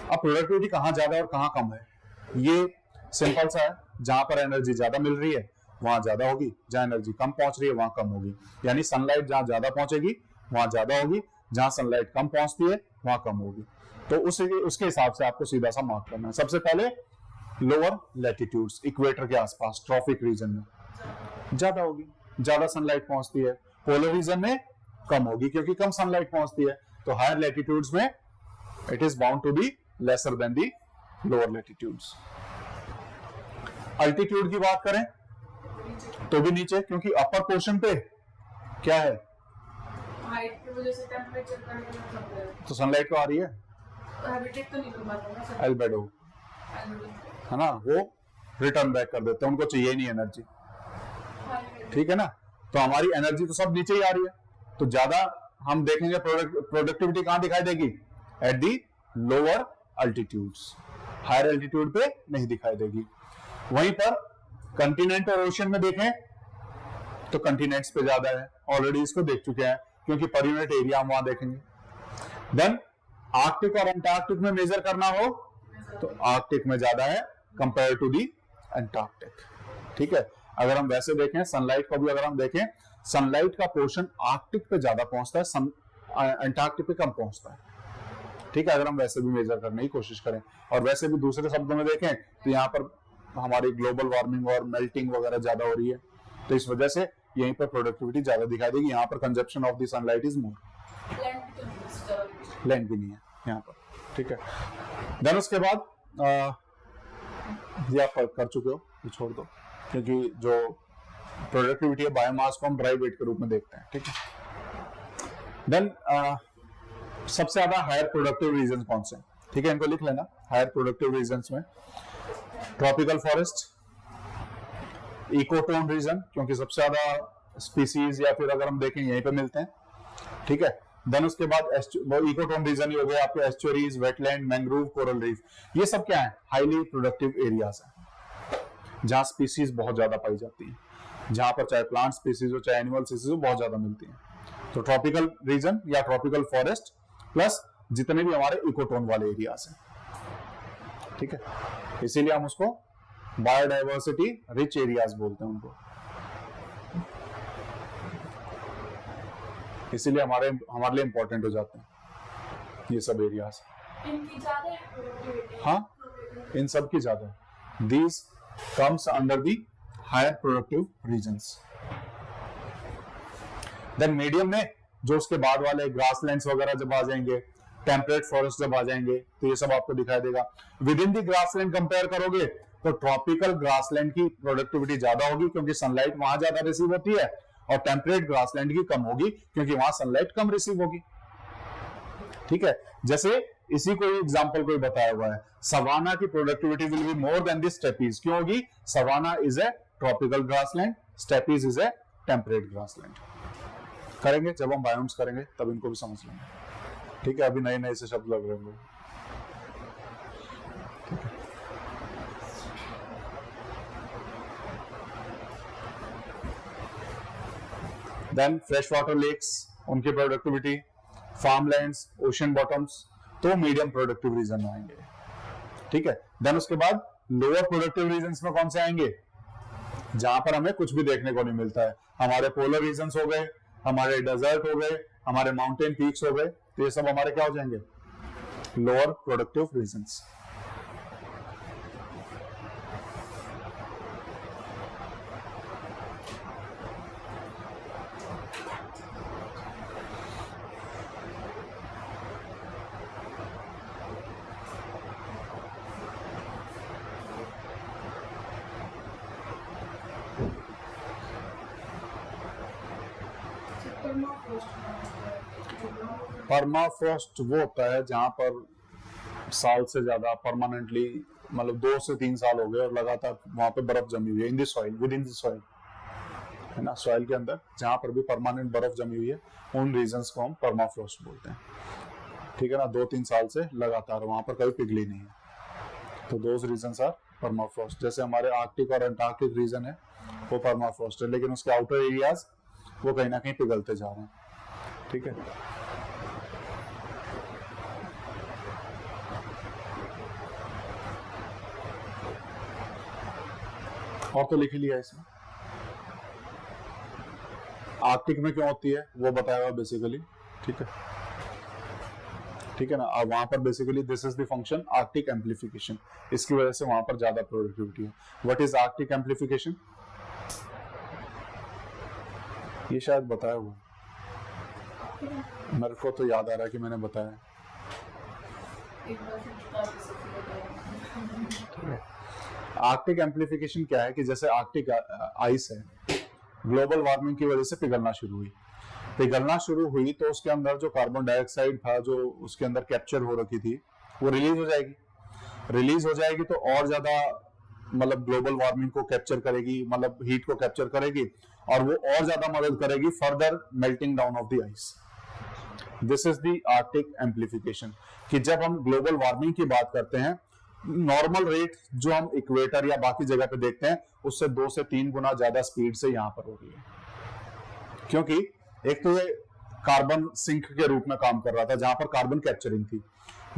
अब प्रोडक्टिविटी कहां ज्यादा और कहां कम है ये सिंपल सा है। जहां पर एनर्जी ज्यादा मिल रही है वहां ज्यादा होगी, जहां एनर्जी कम पहुंच रही है वहां कम होगी। यानी सनलाइट जहां ज्यादा पहुंचेगी वहां ज्यादा होगी, जहां सनलाइट कम पहुंचती है वहां कम होगी। तो उसके हिसाब से आपको सीधा सा मार्क करना है। सबसे पहले लोअर लैटिट्यूड्स, इक्वेटर के आसपास ट्रॉपिक रीजन में ज्यादा होगी, ज्यादा सनलाइट पहुंचती है। पोलर रीजन में कम होगी क्योंकि कम सनलाइट पहुंचती है। तो हायर लैटिट्यूड्स में it is bound to be lesser than the lower latitudes. Altitude की बात करें तो भी नीचे, क्योंकि अपर पोर्शन पे क्या है,
हाइट की वजह से टेंपरेचर का डिफरेंस है,
तो सनलाइट तो आ रही है,
हैबिटेट तो नहीं कर पाता ना सर।
एल्बेडो है ना, वो रिटर्न बैक कर देते हैं, उनको चाहिए नहीं एनर्जी, ठीक है ना। तो हमारी एनर्जी तो सब नीचे ही आ रही है, तो ज्यादा हम देखेंगे प्रोडक्टिविटी कहां दिखाई देगी, at the lower altitudes, higher altitude पे नहीं दिखाई देगी। वहीं पर कंटिनेंट और ओशन में देखें तो कंटिनेंट्स पे ज्यादा है, ऑलरेडी इसको देख चुके हैं क्योंकि पर यूनिट एरिया हम वहां देखेंगे। देन आर्कटिक और अंटार्कटिक में मेजर करना हो तो आर्कटिक में ज्यादा है कंपेयर टू दी अंटार्कटिक, ठीक है। अगर हम वैसे देखें सनलाइट को भी अगर हम देखें, सनलाइट का पोर्शन आर्कटिक पे ज्यादा पहुंचता है, अंटार्कटिक पे कम पहुंचता है, ठीक है, अगर हम वैसे भी मेजर करने की कोशिश करें। और वैसे भी दूसरे शब्दों में देखें तो यहाँ पर हमारी ग्लोबल वार्मिंग और मेल्टिंग वगैरह ज्यादा हो रही है, तो इस वजह से यहीं पर प्रोडक्टिविटी ज्यादा दिखाई देगी। यहाँ पर consumption of the sunlight is more, land भी नहीं है यहाँ पर, ठीक है। देन उसके बाद ये आप कर चुके हो, ये छोड़ दो, क्योंकि जो प्रोडक्टिविटी है बायोमास को हम ड्राई वेट के रूप में देखते हैं, ठीक है। देन सबसे ज्यादा हायर प्रोडक्टिव रीजन कौन से, ठीक है, इनको लिख लेना। हायर प्रोडक्टिव रीजन में ट्रॉपिकल फॉरेस्ट, इकोटोन रीजन, क्योंकि सबसे ज्यादा स्पीसीज या फिर अगर हम देखें यहीं पे मिलते हैं, ठीक है। देन उसके बाद इकोटोन रीजन ही हो गए आपके estuaries, wetland, mangrove, coral reef, ये सब क्या है, हाईली प्रोडक्टिव एरियाज है जहां स्पीसीज बहुत ज्यादा पाई जाती है, जहां पर चाहे प्लांट स्पीसीज हो चाहे एनिमल स्पीसीज हो बहुत ज्यादा मिलती है। तो ट्रॉपिकल रीजन या ट्रॉपिकल फॉरेस्ट प्लस जितने भी हमारे इकोटोन वाले एरियाज हैं, ठीक है, इसीलिए हम उसको बायोडाइवर्सिटी रिच एरियाज बोलते हैं उनको, इसीलिए हमारे लिए इंपॉर्टेंट हो जाते हैं ये सब एरियाज।
इनकी ज्यादा है प्रोडक्टिविटी,
हाँ, इन सब की ज्यादा है। These comes under the higher productive regions. Then medium में जो उसके बाद वाले ग्रासलैंड्स वगैरह जब आ जाएंगे, टेम्परेट फॉरेस्ट जब आ जाएंगे, तो ये सब आपको दिखाई देगा। With in the grassland compare करोगे तो ट्रॉपिकल ग्रासलैंड की प्रोडक्टिविटी ज्यादा होगी क्योंकि सनलाइट वहां ज्यादा रिसीव होती है, और टेम्परेट ग्रासलैंड की कम होगी क्योंकि वहां सनलाइट कम रिसीव होगी, ठीक है। जैसे इसी को एग्जांपल कोई बताया हुआ है, सवाना की productivity will be more than the steppes, क्यों होगी, savanna is a tropical grassland, steppes is a temperate grassland. करेंगे जब हम बायोम्स करेंगे तब इनको भी समझ लेंगे, ठीक है। अभी नए नए से शब्द लग रहे होंगे, देन फ्रेश वाटर लेक्स, उनकी प्रोडक्टिविटी, फार्मलैंड्स, ओशन बॉटम्स, तो मीडियम प्रोडक्टिव रीजन में आएंगे, ठीक है। देन उसके बाद लोअर प्रोडक्टिव रीजन्स में कौन से आएंगे, जहां पर हमें कुछ भी देखने को नहीं मिलता है, हमारे पोलर रीजन्स हो गए, हमारे डेजर्ट हो गए, हमारे माउंटेन पीक्स हो गए, तो ये सब हमारे क्या हो जाएंगे, लोअर प्रोडक्टिव रीजन्स। परमाफ्रॉस्ट वो होता है जहां पर साल से ज्यादा परमानेंटली, मतलब 2 से 3 साल हो गए और लगातार वहां पे बर्फ जमी हुई है, in the soil, with in the soil, है ना, सॉइल के अंदर जहां पर भी परमानेंट बर्फ जमी हुई है, उन रीजन्स को हम परमाफ्रॉस्ट बोलते हैं, ठीक है ना। 2-3 साल से लगातार वहां पर कभी पिघली नहीं है, तो दोज रीजन्स आर परमाफ्रॉस्ट। जैसे हमारे आर्कटिक और अंटार्कटिक रीजन है वो परमाफ्रॉस्ट है, लेकिन उसके आउटर एरियाज वो कहीं ना कहीं पिघलते जा रहे हैं, ठीक है। और तो लिख ही लिया इसमें, आर्कटिक में क्यों होती है वो बताया हुआ बेसिकली, ठीक है, ठीक है ना। अब वहां पर basically this is the function Arctic amplification, इसकी वजह से वहां पर ज्यादा प्रोडक्टिविटी है। व्हाट इज आर्कटिक एम्प्लीफिकेशन, ये शायद बताया हुआ है, मेरे को तो याद आ रहा है कि मैंने बताया।
एक बार फिर बता भी सकते हो।
आर्कटिक एम्प्लीफिकेशन क्या है कि जैसे आर्कटिक आइस है, ग्लोबल वार्मिंग की वजह से पिघलना शुरू हुई तो उसके अंदर जो कार्बन डाइऑक्साइड था जो उसके अंदर कैप्चर हो रखी थी वो रिलीज हो जाएगी तो और ज्यादा मतलब ग्लोबल वार्मिंग को कैप्चर करेगी, मतलब हीट को कैप्चर करेगी और वो और ज्यादा मदद करेगी further melting down of the ice. This is the Arctic amplification कि जब हम ग्लोबल वार्मिंग की बात करते हैं, नॉर्मल रेट जो हम इक्वेटर या बाकी जगह पे देखते हैं उससे 2 से 3 गुना ज्यादा स्पीड से यहाँ पर हो रही है, क्योंकि एक तो ये कार्बन सिंक के रूप में काम कर रहा था जहां पर कार्बन कैप्चरिंग थी।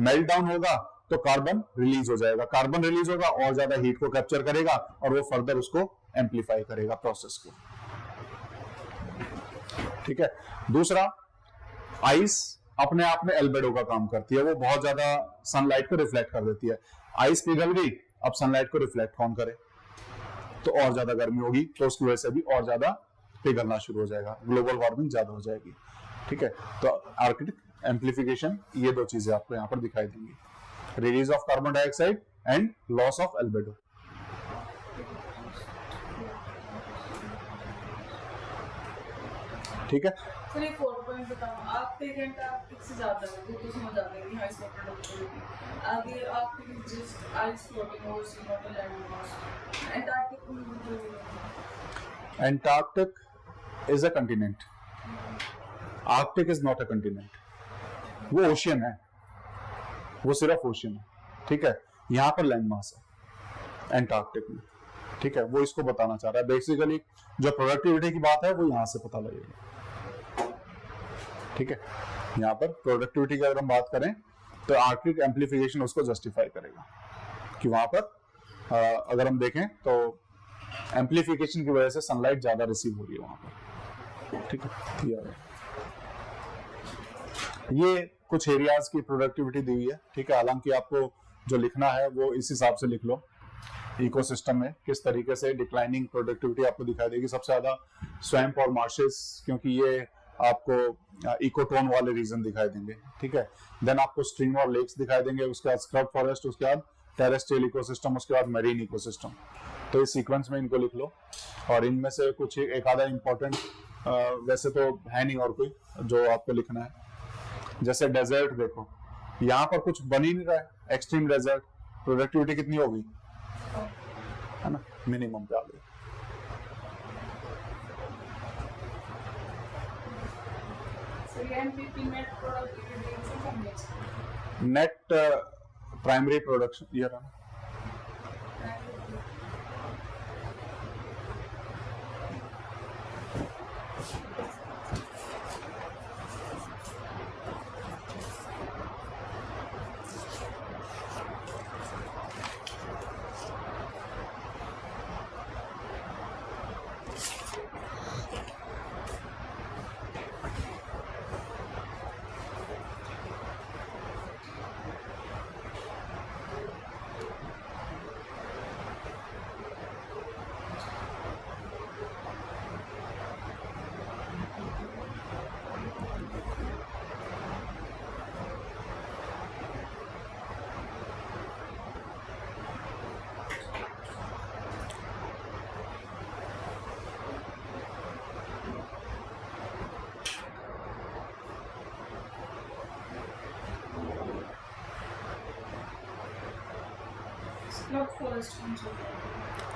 मेल्ट डाउन होगा तो कार्बन रिलीज हो जाएगा, कार्बन रिलीज होगा और ज्यादा हीट को कैप्चर करेगा और वो फर्दर उसको एम्पलीफाई करेगा प्रोसेस को। ठीक है। दूसरा, आइस अपने आप में एल्बेडो का काम करती है, वो बहुत ज्यादा सनलाइट को रिफ्लेक्ट कर देती है। आइस पिघल गई, अब सनलाइट को रिफ्लेक्ट कौन करे, तो और ज्यादा गर्मी होगी तो उसकी वजह से भी और ज्यादा पिघलना शुरू हो जाएगा, ग्लोबल वार्मिंग ज्यादा हो जाएगी। ठीक है। तो आर्कटिक एम्प्लीफिकेशन ये 2 चीजें आपको यहाँ पर दिखाई देंगी, release of carbon dioxide and loss of albedo. ठीक है।
सर एक और पॉइंट बताओ, आर्कटिक एंटार्कटिक से ज्यादा है वो तो समझ आ गई हाई प्रोडक्टिविटी। आगे Arctic is just ice floating over sea not land mass. Antarctic
Antarctic is a continent, Arctic is not a continent, वो ओशियन है, वो सिर्फ ओशियन है। ठीक है। यहाँ पर लैंड मास है एंटार्क्टिक में। ठीक है। वो इसको बताना चाह रहा है बेसिकली, जो प्रोडक्टिविटी की बात है वो यहाँ से पता लगेगी। ठीक है। यहाँ पर प्रोडक्टिविटी की अगर हम बात करें तो आर्कटिक एम्प्लीफिकेशन उसको जस्टिफाई करेगा कि वहां पर अगर हम देखें तो एम्प्लीफिकेशन की वजह से सनलाइट ज्यादा रिसीव हो रही है वहां पर। ठीक है। ये कुछ एरियाज की प्रोडक्टिविटी दी हुई है। ठीक है। हालांकि आपको जो लिखना है वो इस हिसाब से लिख लो, इकोसिस्टम में किस तरीके से डिक्लाइनिंग प्रोडक्टिविटी आपको दिखाई देगी। सबसे ज्यादा स्वैम्प और मार्शेस, क्योंकि ये आपको इकोटोन वाले रीजन दिखाई देंगे। ठीक है। देन आपको स्ट्रीम और लेक्स दिखाई देंगे, उसके बाद स्क्रब फॉरेस्ट, उसके बाद टेरेस्ट्रियल इकोसिस्टम, उसके बाद मरीन इकोसिस्टम। तो इस सीक्वेंस में इनको लिख लो और इनमें से कुछ एक आधा इंपॉर्टेंट वैसे तो है नहीं और कोई जो आपको लिखना है। जैसे डेजर्ट देखो, यहाँ पर कुछ बन ही नहीं रहा है, एक्सट्रीम डेजर्ट, प्रोडक्टिविटी कितनी होगी, है ना, मिनिमम पे आ गई। नेट प्राइमरी प्रोडक्शन ये रहा।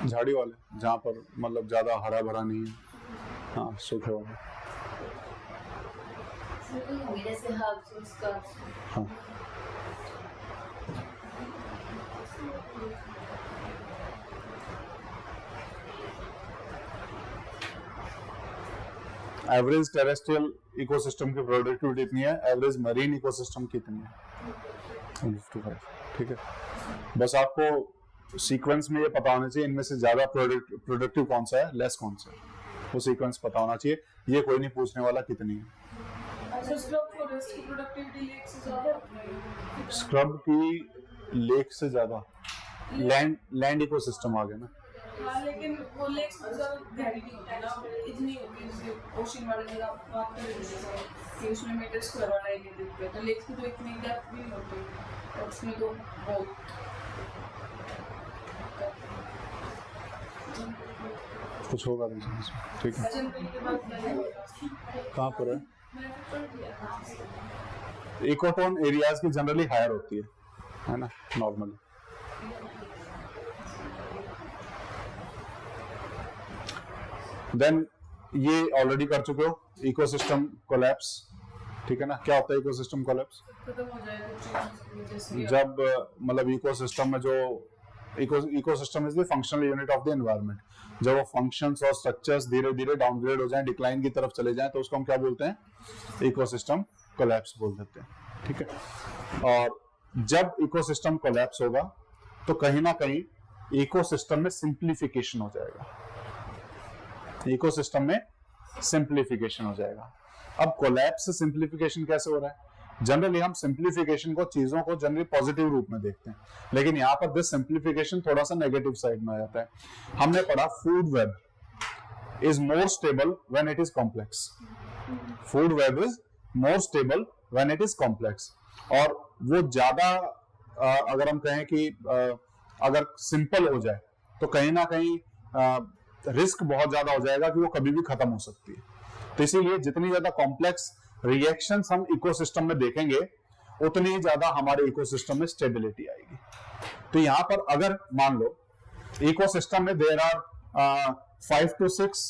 झाड़ी वाले जहाँ पर मतलब ज्यादा हरा भरा नहीं है, हाँ सूखे वाले। हाँ एवरेज टेरेस्ट्रियल इकोसिस्टम की प्रोडक्टिविटी इतनी है, एवरेज मरीन इकोसिस्टम की इतनी है 55। ठीक है। बस आपको सीक्वेंस में ये पता होना चाहिए इनमें से ज्यादा प्रोडक्टिव कौन सा है, लेस कौन सा है, वो सीक्वेंस पता होना चाहिए। ये कोई नहीं पूछने वाला कितनी है। स्क्रब की लेक से ज्यादा लैंड इकोसिस्टम आ गया ना,
हाँ, लेकिन वो लेक्स में ज़्यादा गहरी नहीं होती ना, इतनी होती है जैसे ओशन वाले में आप बात कर रहे थे जैसे कि उसमें मीटर स्क्वायर वाला एरिया देखते हैं, तो लेक्स की तो इतनी डेप्थ भी नहीं होती, और उसमें तो बहुत
कुछ होगा नहीं इसमें, ठीक है।
जनवरी के बाद क्या होगा?
कहाँ पर है?
मैंने तो पढ़ दिया था।
इकोटोन एरियाज की जनरली हायर होती है ना, नॉर्मली। देन ये ऑलरेडी कर चुके हो, इकोसिस्टम कोलैप्स, ठीक है ना। क्या होता है इकोसिस्टम कोलैप्स?
खत्म हो जाएगा चेंजेस की वजह से।
जब मतलब इकोसिस्टम में जो ecosystem is the functional unit of the environment, जब वो फंक्शंस और स्ट्रक्चर्स धीरे धीरे डाउनग्रेड हो जाएं, डिक्लाइन की तरफ चले जाएं, तो उसको हम क्या बोलते हैं? इकोसिस्टम कोलैप्स बोल देते हैं, ठीक है। और जब इकोसिस्टम कोलैप्स होगा तो कहीं ना कहीं इकोसिस्टम में सिंप्लीफिकेशन हो जाएगा, इकोसिस्टम में सिंप्लीफिकेशन हो जाएगा। अब कोलैप्स से सिंप्लीफिकेशन कैसे हो रहा है? जनरली हम सिंप्लीफिकेशन को, चीजों को जनरली पॉजिटिव रूप में देखते हैं, लेकिन यहाँ पर दिस सिंप्लीफिकेशन थोड़ा सा नेगेटिव साइड में आ जाता है। हमने पढ़ा food web is more stable when it is complex, food web is more stable when it is complex. और वो ज्यादा अगर हम कहें कि अगर सिंपल हो जाए तो कहीं ना कहीं रिस्क बहुत ज्यादा हो जाएगा कि वो कभी भी खत्म हो सकती है। तो इसीलिए जितनी ज्यादा कॉम्प्लेक्स रिएक्शंस हम इकोसिस्टम में देखेंगे उतनी ही ज्यादा हमारे इकोसिस्टम में स्टेबिलिटी आएगी। तो यहाँ पर अगर मान लो इकोसिस्टम में there are 5 to 6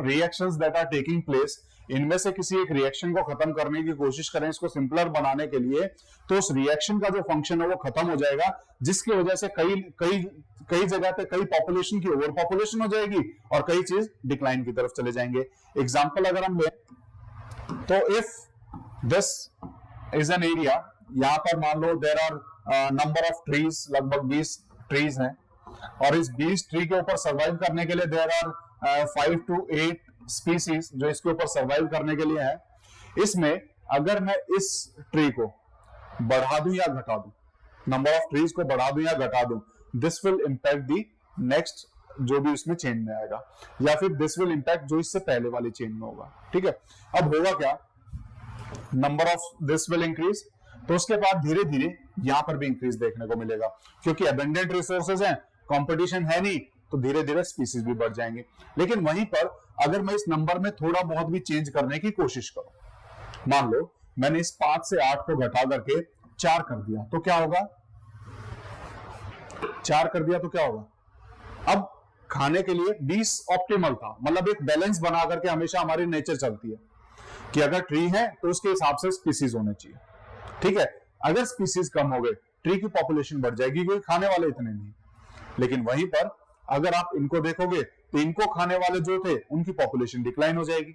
reactions that are taking place, इनमें से किसी एक रिएक्शन को खत्म करने की कोशिश करें, इसको सिंपलर बनाने के लिए, तो उस रिएक्शन का जो फंक्शन है वो खत्म हो जाएगा, जिसकी वजह से कई जगह पे कई पॉपुलेशन की ओवर पॉपुलेशन हो जाएगी और कई चीज डिक्लाइन की तरफ चले जाएंगे। एग्जांपल अगर हम ले तो if this is an area, यहां पर मान लो there are number of trees, लगभग 20 ट्रीज हैं, और इस 20 ट्री के ऊपर सर्वाइव करने के लिए देयर आर 5 to 8 स्पीसीज जो इसके ऊपर सर्वाइव करने के लिए है। इसमें अगर मैं इस ट्री को बढ़ा दूं या घटा दूं, नंबर ऑफ ट्रीज को बढ़ा दूं या घटा दूं, this will impact the next जो भी इसमें चेन में आएगा, या फिर दिस विल इंपैक्ट जो इससे पहले वाली चेन में होगा, ठीक है। अब होगा क्या, number of this will increase, तो उसके बाद धीरे धीरे यहां पर भी इंक्रीज देखने को मिलेगा, क्योंकि अबंडेंट रिसोर्सेज हैं, कंपटीशन है नहीं, तो धीरे धीरे स्पीसीज भी बढ़ जाएंगे। लेकिन वहीं पर अगर मैं इस नंबर में थोड़ा बहुत भी चेंज करने की कोशिश करूं, मान लो मैंने इस 5 से 8 को घटा करके 4 कर दिया, तो क्या होगा? 4 कर दिया तो क्या होगा? अब खाने के लिए 20 ऑप्टिमल था, मतलब एक बैलेंस बना करके हमेशा हमारी नेचर चलती है कि अगर ट्री है तो उसके हिसाब से स्पीसीज होने चाहिए, ठीक है। अगर स्पीसीज कम हो गए, ट्री की पॉपुलेशन बढ़ जाएगी, क्योंकि खाने वाले इतने नहीं। लेकिन वहीं पर अगर आप इनको देखोगे तो इनको खाने वाले जो थे उनकी पॉपुलेशन डिक्लाइन हो जाएगी,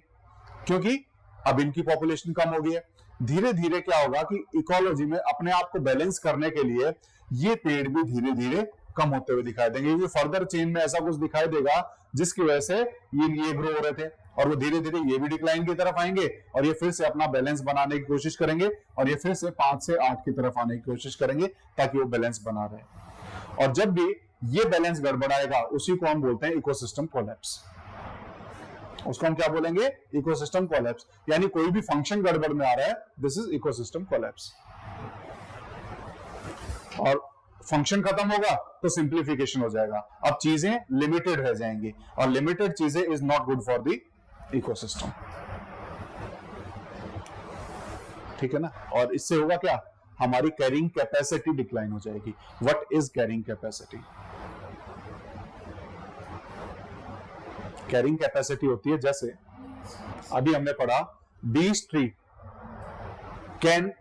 क्योंकि अब इनकी पॉपुलेशन कम हो गई है। धीरे धीरे क्या होगा कि इकोलॉजी में अपने आप को बैलेंस करने के लिए ये पेड़ भी धीरे धीरे कम होते हुए दिखाई देंगे, क्योंकि फर्दर चेन में ऐसा कुछ दिखाई देगा जिसकी वजह से ये ग्रो हो रहे थे, और वो धीरे धीरे ये भी डिक्लाइन की तरफ आएंगे, और ये फिर से अपना बैलेंस बनाने की कोशिश करेंगे, और ये फिर से 5 से 8 की तरफ आने की कोशिश करेंगे ताकि वो बैलेंस बना रहे। और जब भी ये बैलेंस गड़बड़ाएगा उसी को हम बोलते हैं इकोसिस्टम कोलैप्स। उसको हम क्या बोलेंगे? Ecosystem collapse. यानी कोई भी फंक्शन गड़बड़ में आ रहा है, दिस इज इकोसिस्टम कोलैप्स। और फंक्शन खत्म होगा तो सिंप्लीफिकेशन हो जाएगा, अब चीजें लिमिटेड रह जाएंगी, और लिमिटेड चीजें is not good for the ecosystem, ठीक है ना। और इससे होगा क्या? हमारी कैरिंग कैपेसिटी डिक्लाइन हो जाएगी। What is carrying capacity? Carrying capacity होती है, जैसे अभी हमने पढ़ा 20 ट्री कैन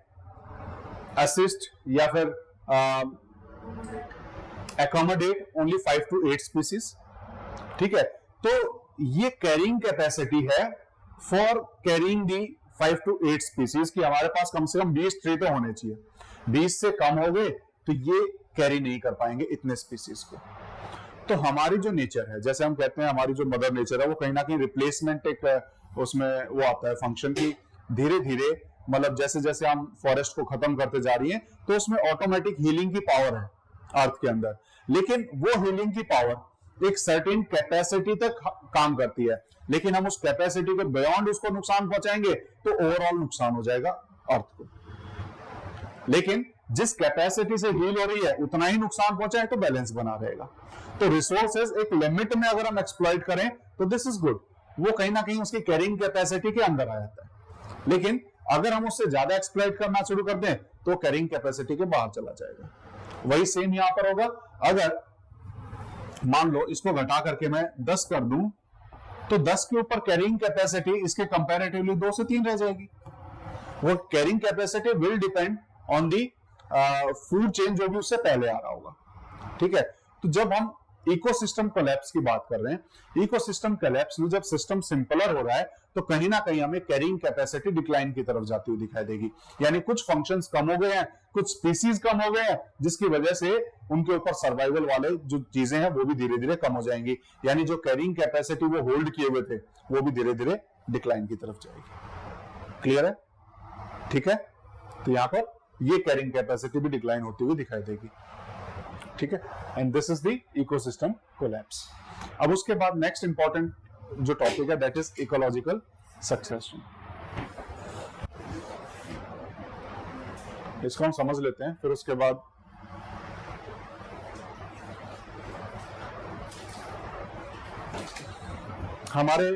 असिस्ट या फिर accommodate only 5 to 8 species, ठीक है। तो ये कैरिंग कैपेसिटी है for carrying the 5 to 8 species की हमारे पास कम से कम 20 ट्री तो होने चाहिए। 20 से कम हो गए तो ये कैरी नहीं कर पाएंगे इतने स्पीसीज को। तो हमारी जो नेचर है, जैसे हम कहते हैं हमारी जो मदर नेचर है, वो कहीं ना कहीं रिप्लेसमेंट एक उसमें वो आता है फंक्शन की, धीरे धीरे मतलब जैसे जैसे हम फॉरेस्ट को खत्म करते जा रही हैं तो उसमें ऑटोमेटिक हीलिंग की पावर है अर्थ के अंदर। लेकिन वो हीलिंग की पावर एक सर्टेन कैपेसिटी तक काम करती है, लेकिन हम उस कैपेसिटी के बियॉन्ड उसको नुकसान पहुंचाएंगे तो ओवरऑल नुकसान हो जाएगा अर्थ को। लेकिन जिस कैपेसिटी से हील हो रही है उतना ही नुकसान पहुंचाए तो बैलेंस बना रहेगा। तो रिसोर्सेज एक लिमिट में अगर हम एक्सप्लॉइट करें तो दिस इज गुड, वो कहीं ना कहीं उसकी कैरिंग कैपेसिटी के अंदर आ जाता है। लेकिन अगर हम उससे ज्यादा एक्सप्लॉइट करना शुरू कर दें तो कैरिंग कैपेसिटी के बाहर चला जाएगा। वही सेम यहां पर होगा। अगर मान लो इसको घटा करके मैं 10 कर दूं तो 10 के ऊपर कैरिंग कैपेसिटी इसके कंपैरेटिवली 2 से 3 रह जाएगी। वो carrying capacity will depend on the food chain जो भी उससे पहले आ रहा होगा। ठीक है, तो जब हम इकोसिस्टम कोलैप्स की बात कर रहे हैं, इकोसिस्टम कोलैप्स में जब सिस्टम सिंपलर हो रहा है तो कहीं ना कहीं हमें कैरिंग कैपेसिटी डिक्लाइन की तरफ जाती हुई दिखाई देगी। यानी कुछ फंक्शंस कम हो गए हैं, कुछ स्पीसीज कम हो गए हैं, जिसकी वजह से उनके ऊपर सर्वाइवल वाले जो चीजें हैं वो भी धीरे धीरे कम हो जाएंगी। यानी जो कैरिंग कैपेसिटी वो होल्ड किए हुए थे वो भी धीरे धीरे डिक्लाइन की तरफ जाएगी। क्लियर है? ठीक है, तो यहां पर ये कैरिंग कैपेसिटी भी डिक्लाइन होती हुई दिखाई देगी। ठीक है, and this is the ecosystem collapse. अब उसके बाद नेक्स्ट इंपॉर्टेंट जो टॉपिक है दैट इज इकोलॉजिकल सक्सेशन। इसको हम समझ लेते हैं, फिर उसके बाद हमारे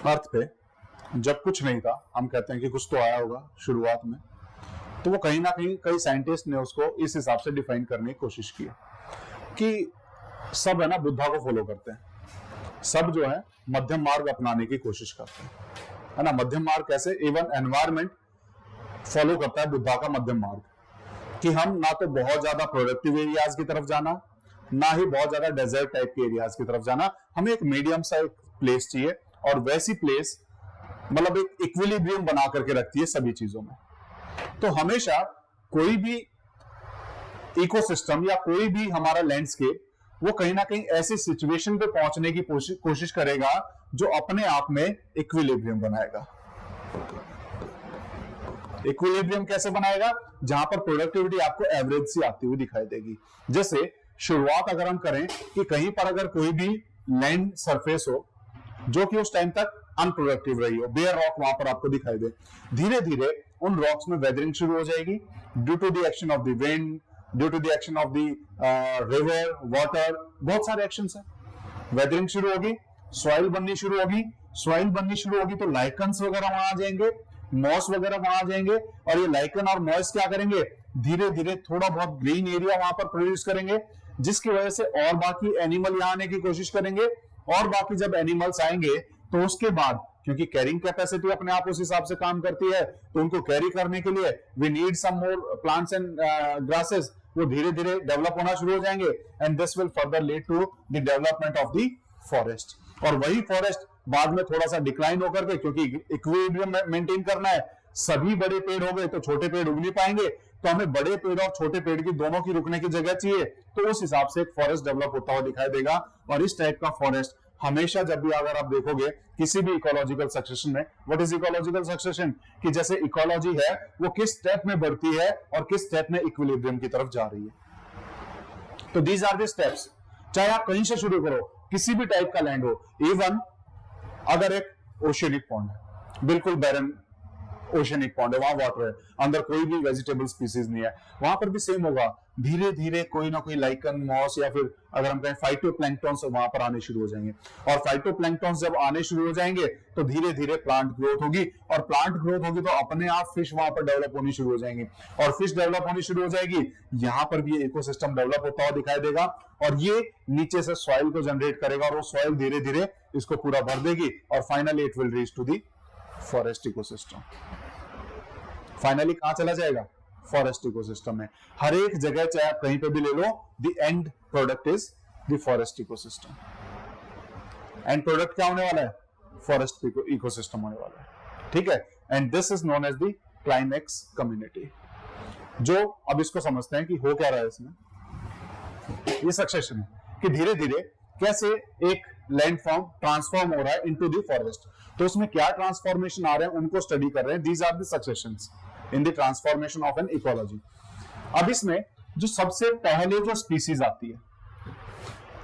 अर्थ पे जब कुछ नहीं था, हम कहते हैं कि कुछ तो आया होगा शुरुआत में, तो वो कहीं ना कहीं कई साइंटिस्ट ने उसको इस हिसाब से डिफाइन करने की कोशिश की कि सब है ना बुद्धा को फॉलो करते हैं, सब जो है मध्यम मार्ग अपनाने की कोशिश करते हैं, है ना। मध्यम मार्ग कैसे? इवन एनवायरमेंट फॉलो करता है बुद्धा का मध्यम मार्ग, कि हम ना तो बहुत ज्यादा प्रोडक्टिव एरियाज की तरफ जाना, ना ही बहुत ज्यादा डेजर्ट टाइप के एरियाज की तरफ जाना, हमें एक मीडियम सा एक प्लेस चाहिए, और वैसी प्लेस मतलब एक इक्विलिब्रियम बना करके रखती है सभी चीजों में। तो हमेशा कोई भी इकोसिस्टम या कोई भी हमारा लैंडस्केप वो कहीं ना कहीं ऐसी सिचुएशन पे पहुंचने की कोशिश करेगा जो अपने आप में इक्विलिब्रियम बनाएगा। इक्विलिब्रियम कैसे बनाएगा? जहां पर प्रोडक्टिविटी आपको एवरेज से आती हुई दिखाई देगी। जैसे शुरुआत अगर हम करें कि कहीं पर अगर कोई भी लैंड सरफेस हो जो कि उस टाइम तक अनप्रोडक्टिव रही हो, बेयर रॉक वहां पर आपको दिखाई दे, धीरे धीरे उन रॉक्स में वेदरिंग शुरू हो जाएगी due to the action of the wind, due to the action of the river, water, बहुत सारे एक्शंस हैं। वेदरिंग शुरू होगी, सॉइल बननी शुरू होगी, सॉइल बननी शुरू होगी तो लाइकन्स वगैरह वहां आ जाएंगे, मॉस वगैरह वहां आ जाएंगे, और ये लाइकन और मॉस क्या करेंगे? धीरे धीरे थोड़ा बहुत ग्रीन एरिया वहां पर प्रोड्यूस करेंगे, जिसकी वजह से और बाकी एनिमल यहां आने की कोशिश करेंगे, और बाकी जब एनिमल्स आएंगे तो उसके बाद क्योंकि कैरिंग कैपेसिटी अपने आप उस हिसाब से काम करती है, तो उनको कैरी करने के लिए we need some more plants and grasses, वो धीरे धीरे डेवलप होना शुरू हो जाएंगे, and this will further lead to the development of the forest. और वही फॉरेस्ट बाद में थोड़ा सा डिक्लाइन होकर के, क्योंकि इक्विलिब्रियम मेंटेन करना है, सभी बड़े पेड़ हो गए तो छोटे पेड़ उग नहीं पाएंगे, तो हमें बड़े पेड़ और छोटे पेड़ की दोनों की रुकने की जगह चाहिए, तो उस हिसाब से एक फॉरेस्ट डेवलप होता हुआ दिखाई देगा। और इस टाइप का फॉरेस्ट हमेशा जब भी अगर आप देखोगे किसी भी इकोलॉजिकल सक्सेशन में, व्हाट इज इकोलॉजिकल सक्सेशन? कि जैसे इकोलॉजी है वो किस स्टेप में बढ़ती है और किस स्टेप में इक्विलिब्रियम की तरफ जा रही है। तो दीज आर द स्टेप्स। चाहे आप कहीं से शुरू करो, किसी भी टाइप का लैंड हो, इवन अगर एक ओशियनिक पॉन्ड है, बिल्कुल बैरन ओशियनिक पॉन्ड है, वहां वाटर है, अंदर कोई भी वेजिटेबल स्पीसीज नहीं है, वहां पर भी सेम होगा, धीरे धीरे कोई ना कोई लाइकन, मॉस या फिर अगर हम कहें फाइटोप्लैंक्टॉन्स वहां पर आने शुरू हो जाएंगे। और फाइटोप्लैंक्टॉन्स जब आने शुरू हो जाएंगे तो धीरे धीरे प्लांट ग्रोथ होगी, और प्लांट ग्रोथ होगी तो अपने आप फिश वहां पर डेवलप होनी शुरू हो जाएंगी, और फिश डेवलप होनी शुरू हो जाएगी, यहां पर भी इकोसिस्टम डेवलप होता हुआ दिखाई देगा, और ये नीचे से सॉइल को जनरेट करेगा, और वो सॉइल धीरे धीरे इसको पूरा भर देगी, और finally it will reach to the forest ecosystem. Finally कहां चला जाएगा? फॉरेस्ट इकोसिस्टम में। हर एक जगह चाहे आप कहीं पे भी ले लो, the end product is the forest ecosystem. End product क्या होने वाला है? फॉरेस्ट इकोसिस्टम होने वाला है। ठीक है, and this is known as the climax community. जो अब इसको समझते हैं कि हो क्या रहा है इसमें, ये सक्सेशन है कि धीरे धीरे कैसे एक लैंड फॉर्म ट्रांसफॉर्म हो रहा है इनटू द फॉरेस्ट। तो उसमें क्या ट्रांसफॉर्मेशन आ रहे हैं उनको स्टडी कर रहे हैं। These are the successions in the transformation of an ecology. अब इसमें जो सबसे पहले जो स्पीसीज आती है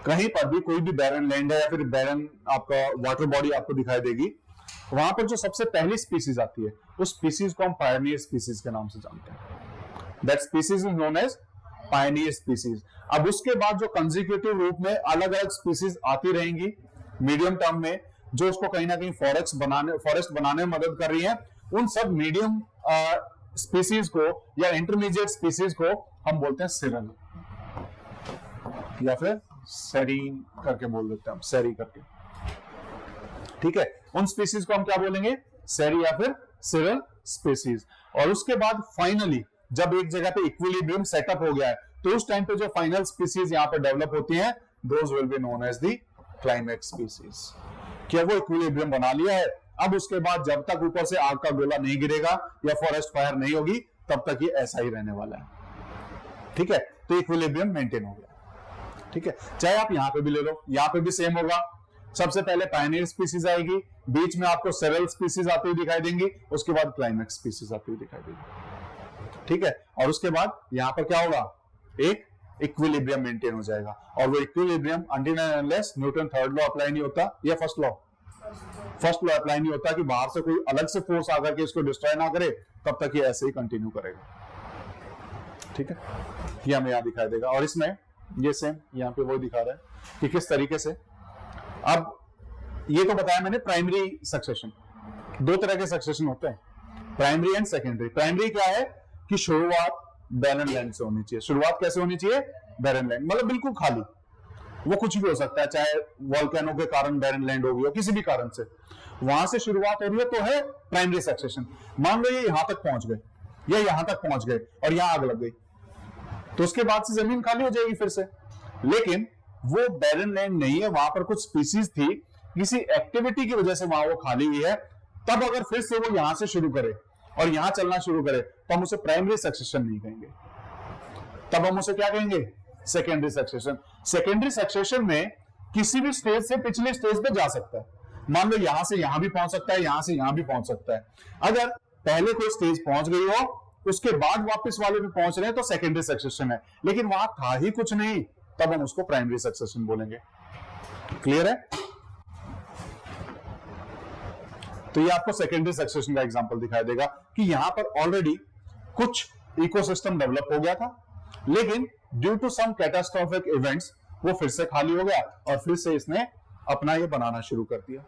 कहीं पर भी कोई भी बैरन लैंड है या फिर बैरन आपका वाटर बॉडी आपको दिखाई देगी, वहां पर जो सबसे पहली स्पीसीज आती है उस स्पीसीज को हम पायनियर स्पीसीज के नाम से जानते हैं। That species is known as pioneer species. अब उसके बाद जो कंसेक्यूटिव रूप में अलग अलग स्पीसीज आती रहेंगी मीडियम टर्म में, जो उसको कहीं ना कहीं फॉरेस्ट बनाने में मदद कर रही है, उन सब मीडियम स्पीसीज को या इंटरमीडिएट स्पीसीज को हम बोलते हैं सिरल, या फिर सेरीन करके बोल देते हैं हम, सेरी करके। ठीक है, उन स्पीसीज को हम क्या बोलेंगे, सेरी या फिर सिरल स्पीसीज। और उसके बाद फाइनली जब एक जगह पे इक्विलिब्रियम सेटअप हो गया है, तो उस टाइम पे जो फाइनल स्पीसीज यहां पे डेवलप होती हैं, those will be known as the climax species. क्या वो इक्विलिब्रियम बना लिया है, अब उसके बाद जब तक ऊपर से आग का गोला नहीं गिरेगा या फॉरेस्ट फायर नहीं होगी, तब तक ये ऐसा ही रहने वाला है। ठीक है, तो इक्विलिब्रियम मेंटेन हो गया। ठीक है, चाहे आप यहां पे भी ले लो, यहां पे भी सेम होगा। सबसे पहले पायनियर स्पीसीज आएगी, बीच में आपको सेरल स्पीसीज आती हुई दिखाई देंगी, उसके बाद क्लाइमेक्स स्पीसीज आती हुई दिखाई देंगी। ठीक है, और उसके बाद यहां पर क्या होगा, एक इक्विलिब्रियम मेंटेन हो जाएगा। और वो equilibrium until and unless Newton third law apply नहीं होता या फर्स्ट लॉ अप्लाई नहीं होता कि बाहर से कोई अलग से फोर्स आकर के इसको डिस्ट्रॉय ना करे, तब तक ये ऐसे ही कंटिन्यू करेगा। ठीक है, ये हमें यहां दिखाई देगा। और इसमें ये सेम यहाँ पे वो दिखा रहा है कि किस तरीके से। अब ये तो बताया मैंने प्राइमरी सक्सेशन, दो तरह के सक्सेशन होते हैं, प्राइमरी एंड सेकेंडरी। प्राइमरी क्या है कि शुरुआत बैरन लैंड से होनी चाहिए। शुरुआत कैसे होनी चाहिए, बैरन लैंड, मतलब बिल्कुल खाली, वो कुछ भी हो सकता है, चाहे वॉल्केनो के कारण बैरन लैंड हो गई हो, किसी भी कारण से वहां से शुरुआत हो रही है, तो है प्राइमरी सक्सेशन। मान लो ये यहां तक पहुंच गए, या यहां तक पहुंच गए और यहां आग लग गई, तो उसके बाद से जमीन खाली हो जाएगी फिर से। लेकिन वो बैरन लैंड नहीं है, वहां पर कुछ स्पीसीज थी, किसी एक्टिविटी की वजह से वहां वो खाली हुई है, तब अगर फिर से वो यहां से शुरू करे और यहां चलना शुरू करे, तो हम उसे प्राइमरी सक्सेशन नहीं कहेंगे, तब हम उसे क्या कहेंगे, सेकेंडरी सक्सेशन। सेकेंडरी सक्सेशन में किसी भी स्टेज से पिछले स्टेज पे जा सकता है। मान लो यहां से यहां भी पहुंच सकता है, यहां से यहां भी पहुंच सकता है। अगर पहले कोई स्टेज पहुंच गई हो, उसके बाद वापस वाले पे पहुंच रहे हैं, तो सेकेंडरी सक्सेशन है। लेकिन वहां था ही कुछ नहीं, तब हम उसको प्राइमरी सक्सेशन बोलेंगे। क्लियर है? तो ये आपको सेकेंडरी सक्सेशन का एग्जांपल दिखाई देगा कि यहां पर ऑलरेडी कुछ इकोसिस्टम डेवलप हो गया था, लेकिन due to some catastrophic events वो फिर से खाली हो गया और फिर से इसने अपना ये बनाना शुरू कर दिया,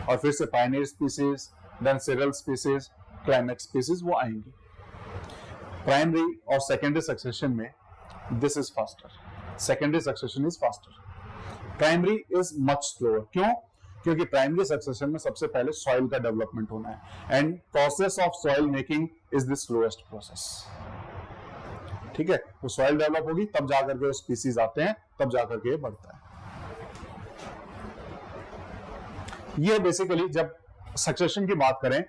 और फिर से pioneer species, then seral species, climax species वो आएंगी। प्राइमरी और सेकेंडरी सक्सेशन में this is faster, secondary succession is faster, primary is much slower. क्यों? क्योंकि प्राइमरी सक्सेशन में सबसे पहले सॉइल का डेवलपमेंट होना है, and process of soil making is the slowest process. ठीक है, वो सॉइल डेवलप होगी, तब जाकर के वो स्पीसीज आते हैं, तब जाकर के बढ़ता है। ये बेसिकली जब सक्सेशन की बात करें,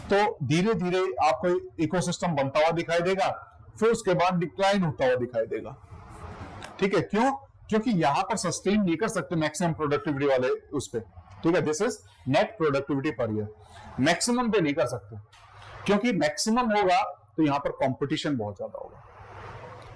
तो धीरे धीरे आपको इकोसिस्टम बनता हुआ दिखाई देगा, फिर उसके बाद डिक्लाइन होता हुआ दिखाई देगा। ठीक है, क्यों? क्योंकि यहां पर सस्टेन नहीं कर सकते मैक्सिमम प्रोडक्टिविटी वाले उस पे। ठीक है, this is net productivity per year, maximum पे नहीं कर सकते, क्योंकि मैक्सिमम होगा तो यहां पर कंपटीशन बहुत ज्यादा होगा।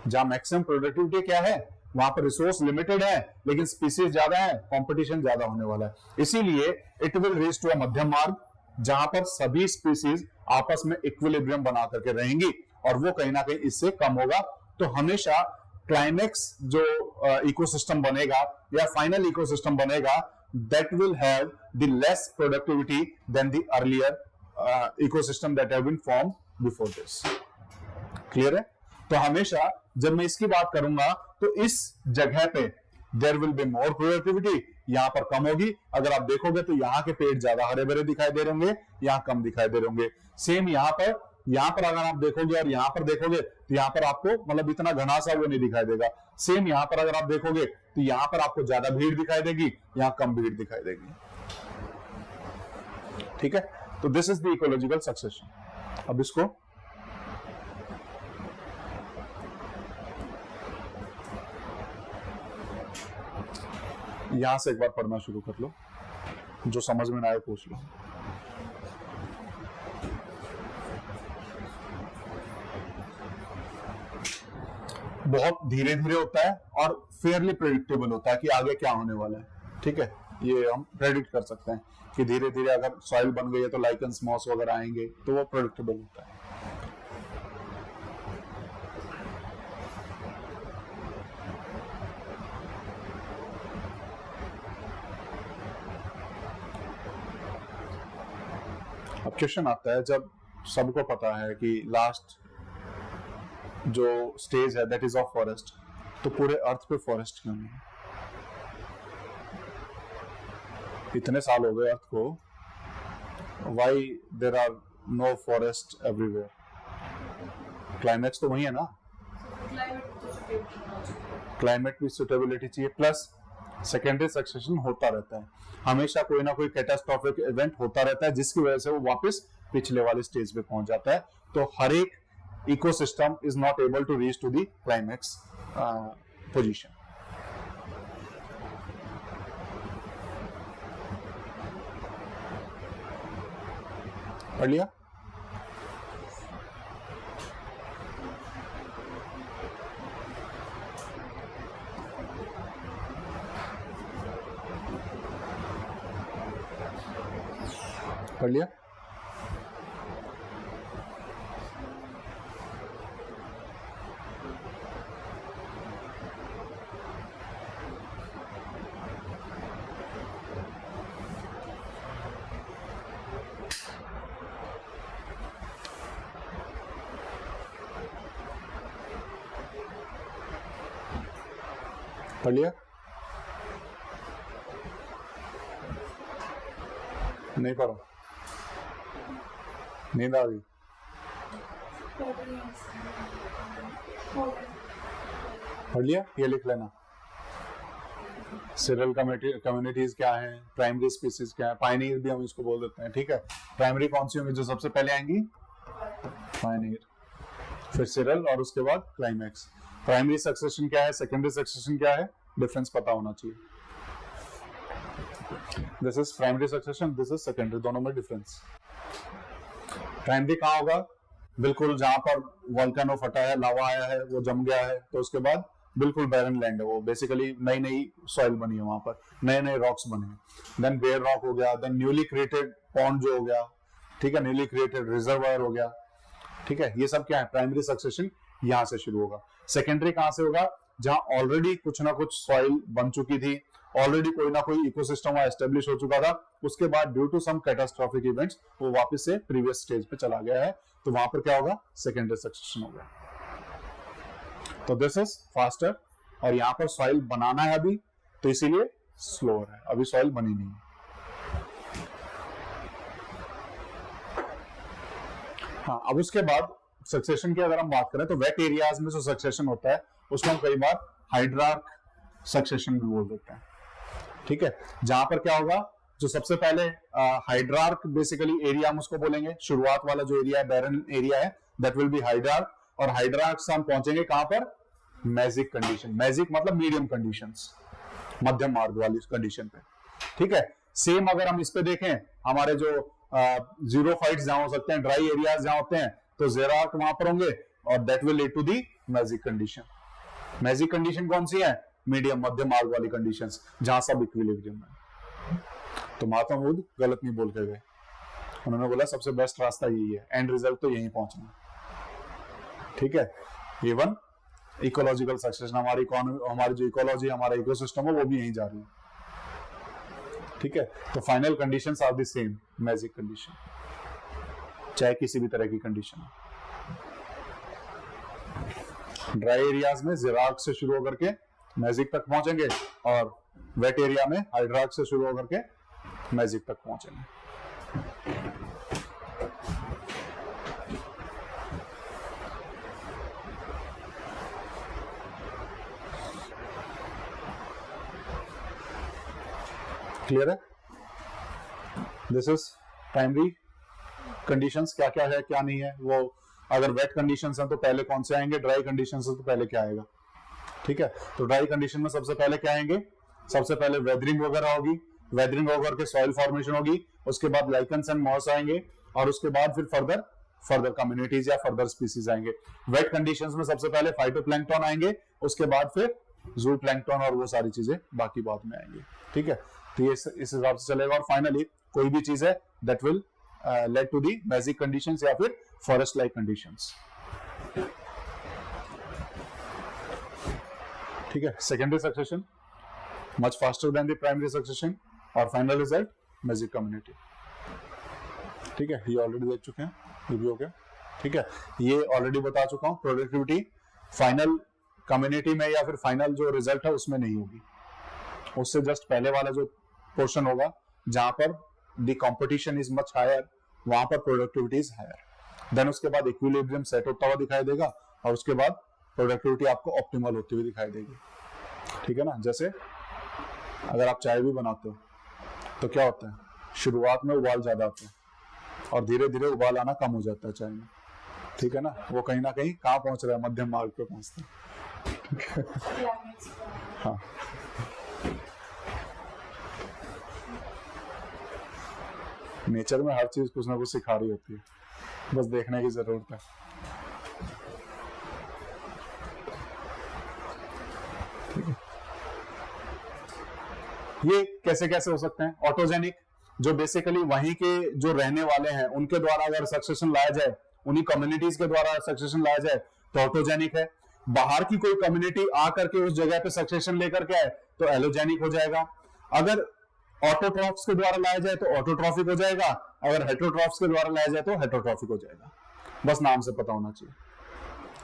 जहां मैक्सिमम प्रोडक्टिविटी क्या है, वहां पर रिसोर्स लिमिटेड है, लेकिन स्पीसीज ज्यादा है, कंपटीशन ज्यादा होने वाला है। इसीलिए it will reach to a मध्यम मार्ग, जहां पर सभी स्पीसीज आपस में इक्विलिब्रियम बना करके रहेंगी, और वो कहीं ना कहीं इससे कम होगा। तो हमेशा क्लाइमेक्स जो इकोसिस्टम बनेगा या फाइनल इकोसिस्टम बनेगा, that will have the less productivity than the earlier ecosystem that have been formed before this. Clear है? तो हमेशा जब मैं इसकी बात करूंगा, तो इस जगह पे there will be more productivity, यहां पर कम होगी। अगर आप देखोगे तो यहाँ के पेड़ ज्यादा हरे भरे दिखाई दे रहे होंगे, यहाँ कम दिखाई दे रहे होंगे। सेम यहाँ पर अगर आप देखोगे और यहाँ पर देखोगे, तो यहाँ पर आपको मतलब इतना घना सा वो नहीं दिखाई देगा। सेम यहाँ पर अगर आप देखोगे, तो यहाँ पर आपको ज्यादा भीड़ दिखाई देगी, यहाँ कम भीड़ दिखाई देगी। ठीक है, तो this is the ecological succession. अब इसको यहां से एक बार पढ़ना शुरू कर लो, जो समझ में ना आए पूछ लो। बहुत धीरे धीरे होता है और फेयरली प्रेडिक्टेबल होता है कि आगे क्या होने वाला है, ठीक है। ये हम प्रेडिक्ट कर सकते हैं कि धीरे धीरे अगर सॉइल बन गई है तो लाइकन्स, मॉस वगैरह आएंगे, तो वो प्रेडिक्टेबल होता है। अब क्वेश्चन आता है, जब सबको पता है कि लास्ट जो स्टेज है दैट इज ऑफ फॉरेस्ट, तो पूरे अर्थ पे फॉरेस्ट क्यों नहीं? इतने साल हो गए अर्थ को, why there are no forest everywhere? Climax तो वही है ना, क्लाइमेट भी सुटेबिलिटी चाहिए, प्लस सेकेंडरी सक्सेशन होता रहता है, हमेशा कोई ना कोई कैटास्ट्रोफिक इवेंट होता रहता है जिसकी वजह से वो वापस पिछले वाले स्टेज पे पहुंच जाता है। तो हर एक ecosystem is not able to reach to the climax position. पढ़ लिया? पढ़ लिया? पढ़ लिया? नहीं पढ़ा? नींद आ गई? पढ़ लिया? ये लिख लेना। सीरियल कम्युनिटीज क्या है, प्राइमरी स्पीसीज क्या है, पायनियर भी हम इसको बोल देते हैं, ठीक है। प्राइमरी कौन सी होंगी जो सबसे पहले आएंगी? पायनियर, फिर सीरियल और उसके बाद क्लाइमैक्स। प्राइमरी सक्सेशन क्या है, सेकेंडरी सक्सेशन क्या है, डिफरेंस पता होना चाहिए। This is primary succession, this is secondary, दोनों में डिफरेंस। प्राइमरी कहाँ होगा? बिल्कुल जहां पर वोल्केनो फटा है, लावा आया है, वो जम गया है, तो उसके बाद बिल्कुल बैरन लैंड है, वो बेसिकली नई नई सॉइल बनी है, वहां पर नए नए रॉक्स बने हैं। देन बेयर रॉक हो गया, देन न्यूली क्रिएटेड पॉन्ड जो हो गया, ठीक है, न्यूली क्रिएटेड रिजर्वायर हो गया, ठीक है। ये सब क्या है? प्राइमरी सक्सेशन यहां से शुरू होगा। सेकेंडरी कहां से होगा? जहां ऑलरेडी कुछ ना कुछ सॉइल बन चुकी थी, ऑलरेडी कोई ना कोई इकोसिस्टम वहां एस्टेब्लिश हो चुका था, उसके बाद due to some catastrophic events वो वापस से प्रीवियस स्टेज पे चला गया है, तो वहां पर क्या होगा? सेकेंडरी सक्सेशन होगा। तो दिस इज फास्टर, और यहाँ पर सॉइल बनाना है अभी, तो इसीलिए स्लोअर है, अभी सॉइल बनी नहीं है। हाँ, अब उसके बाद सक्सेशन की अगर हम बात करें तो वेट एरियाज में जो सक्सेशन होता है उसको हम कई बार हाइड्रार्क सक्सेशन भी बोल देते हैं, ठीक है। जहां पर क्या होगा? जो सबसे पहले हाइड्रार्क बेसिकली एरिया हम उसको बोलेंगे, शुरुआत वाला जो एरिया है, बैरन एरिया है, दैट विल बी हाइड्रार्क, और हाइड्रार्क से हम पहुंचेंगे कहां पर? Magic condition. मैजिक मतलब मीडियम कंडीशंस, मध्यम मार्ग वाली कंडीशन पे, ठीक है। सेम अगर हम इस पे देखें, हमारे जो जीरोफाइट्स जहां हो सकते हैं, ड्राई एरियाज जहां होते हैं, तो जेराक वहां पर होंगे, और that will lead to the magic condition. Magic condition कौन सी है? मीडियम, मध्यम मार्ग वाली कंडीशंस, जहां सब इक्विलिब्रियम है। तो महात्मा बुद्ध गलत नहीं बोल के गए, उन्होंने बोला सबसे बेस्ट रास्ता यही है, एंड रिजल्ट तो यहीं पहुंचना, ठीक है। इवन इकोलॉजिकल सक्सेशन, हमारी जो इकोलॉजी, हमारा इकोसिस्टम है, वो भी यहीं जा रही है, ठीक है। तो final conditions are the same, magic condition, चाहे किसी भी तरह की कंडीशन हो। ड्राई एरियाज में जेराक से शुरू होकर के मैजिक तक पहुंचेंगे, और वेट एरिया में हाइड्राक से शुरू होकर के मैजिक तक पहुंचेंगे। क्लियर है? दिस इज प्राइमरी कंडीशंस, क्या क्या है क्या नहीं है वो। अगर वेट कंडीशंस हैं तो पहले कौन से आएंगे, ड्राई कंडीशंस है तो पहले क्या आएगा, ठीक है। तो ड्राई कंडीशन में सबसे पहले क्या आएंगे? सबसे पहले वेदरिंग वगैरह होगी, वेदरिंग होकर के सॉइल फॉर्मेशन होगी, उसके बाद लाइकन्स एंड मॉस आएंगे, और उसके बाद फिर फर्दर फर्दर कम्युनिटीज या फर्दर स्पीसीज आएंगे। वेट कंडीशंस में सबसे पहले फाइटोप्लैंक्टन आएंगे, उसके बाद फिर ज़ूप्लैंक्टन और वो सारी चीजें बाकी बाद में आएंगी। ठीक है, तो ये इस हिसाब से चलेगा। और फाइनली कोई भी चीज है that will lead to the basic conditions या फिर फॉरेस्ट लाइक कंडीशंस। ठीक है, secondary succession much faster than the primary succession और फाइनल रिजल्ट बेसिक कम्युनिटी। ठीक है, ये ऑलरेडी देख चुके हैं, ये भी हो गया। ठीक है, ये ऑलरेडी बता चुका हूं, प्रोडक्टिविटी फाइनल कम्युनिटी में या फिर फाइनल जो रिजल्ट है उसमें नहीं होगी, उससे जस्ट पहले वाला जो पोर्शन होगा जहां पर the competition is much higher, वहां पर प्रोडक्टिविटी इज हायर। देन उसके बाद इक्विलिब्रियम सेट होता हुआ दिखाई देगा और उसके बाद प्रोडक्टिविटी आपको ऑप्टिमल होती हुई दिखाई देगी। ठीक है ना, जैसे अगर आप चाय भी बनाते हो तो क्या होता है, शुरुआत में उबाल ज्यादा आते हैं और धीरे धीरे उबाल आना कम हो जाता है चाय में। ठीक है ना, वो कहीं ना कहीं कहाँ पहुंच रहा है, मध्यम मार्ग पे पहुंचता है। हाँ, नेचर में हर चीज कुछ ना कुछ सिखा रही होती है, बस देखने की जरूरत है। ठीक है, ये कैसे कैसे हो सकते हैं? ऑटोजेनिक, जो बेसिकली वहीं के जो रहने वाले हैं उनके द्वारा अगर सक्सेशन लाया जाए, उन्हीं कम्युनिटीज के द्वारा सक्सेशन लाया जाए तो ऑटोजेनिक है। बाहर की कोई कम्युनिटी आकर के उस जगह पे सक्सेशन लेकर के आए तो एलोजेनिक हो जाएगा। अगर ऑटोट्रॉफ्स के द्वारा लाया जाए तो ऑटोट्रॉफिक हो जाएगा, अगर हेटरोट्रॉफ्स के द्वारा लाया जाए तो हेटरोट्रॉफिक हो जाएगा। बस नाम से पता होना चाहिए।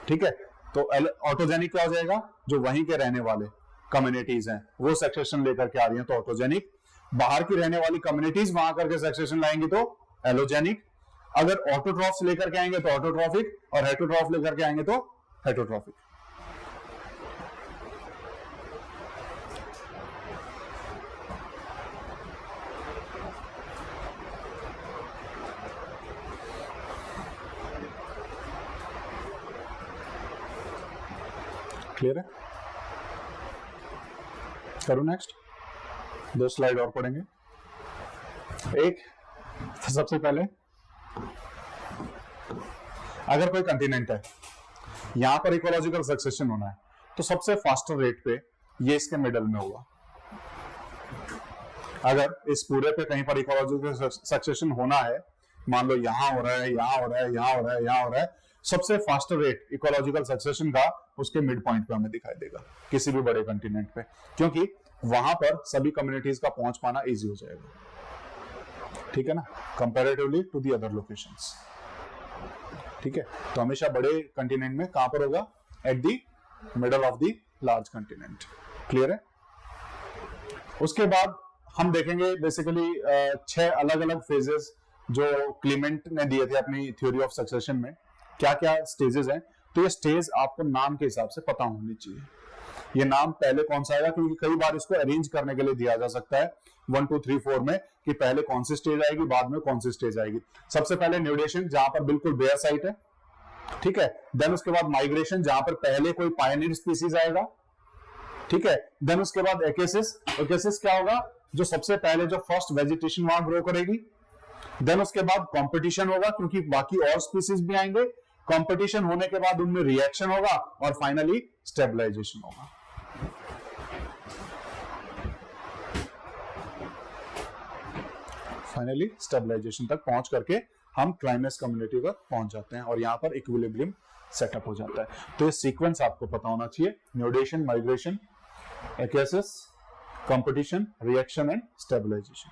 ठीक है, तो ऑटोजेनिक क्या हो जाएगा, जो वहीं के रहने वाले कम्युनिटीज हैं वो सक्सेशन लेकर के आ रही हैं तो ऑटोजेनिक। बाहर की रहने वाली कम्युनिटीज वहां करके सक्सेशन लाएंगी तो एलोजेनिक। अगर ऑटोट्रॉफ्स लेकर के आएंगे तो ऑटोट्रॉफिक और हेटरोट्रॉफ लेकर के आएंगे तो हेटरोट्रॉफिक। क्लियर है? करो नेक्स्ट, 2 स्लाइड और पढ़ेंगे। एक तो सबसे पहले अगर कोई कंटिनेंट है, यहां पर इकोलॉजिकल सक्सेशन होना है तो सबसे फास्टर रेट पे ये इसके मिडल में होगा। अगर इस पूरे पे कहीं पर इकोलॉजिकल सक्सेशन होना है, मान लो यहां हो रहा है, यहां हो रहा है, यहां हो रहा है, यहां हो रहा है, सबसे फास्टर रेट इकोलॉजिकल सक्सेशन का उसके मिड पॉइंट पे हमें दिखाई देगा किसी भी बड़े कंटिनेंट पे, क्योंकि वहां पर सभी कम्युनिटीज का पहुंच पाना इजी हो जाएगा। ठीक है ना, comparatively to the other locations. ठीक है, तो हमेशा बड़े कंटिनेंट में कहां पर होगा, at the middle of the large continent. Clear है? उसके बाद हम देखेंगे बेसिकली 6 अलग अलग फेजेस जो क्लीमेंट ने दिए थे अपनी थ्योरी ऑफ सक्सेशन में, क्या क्या स्टेजेस हैं। तो ये स्टेज आपको नाम के हिसाब से पता होनी चाहिए, ये नाम पहले कौन सा आएगा, क्योंकि कई बार इसको अरेंज करने के लिए दिया जा सकता है 1 2 3 4 में, कि पहले कौन सी स्टेज आएगी, बाद में कौन सी स्टेज आएगी। सबसे पहले न्यूडेशन, जहां पर बिल्कुल बेयर साइट है। ठीक है, देन उसके बाद माइग्रेशन, जहां पर पहले कोई पायनियर स्पीसीज आएगा। ठीक है, देन उसके बाद एकेसिस। एकेसिस क्या होगा, जो सबसे पहले जो फर्स्ट वेजिटेशन वहां ग्रो करेगी। देन उसके बाद कंपटीशन होगा, क्योंकि बाकी और स्पीसीज भी आएंगे। कंपटीशन होने के बाद उनमें रिएक्शन होगा और फाइनली स्टेबलाइजेशन होगा। फाइनली स्टेबलाइजेशन तक पहुंच करके हम क्लाइमेक्स कम्युनिटी तक पहुंच जाते हैं और यहां पर इक्विलिब्रियम सेटअप हो जाता है। तो ये सीक्वेंस आपको पता होना चाहिए, nudation, migration, ecesis, competition, reaction and stabilization.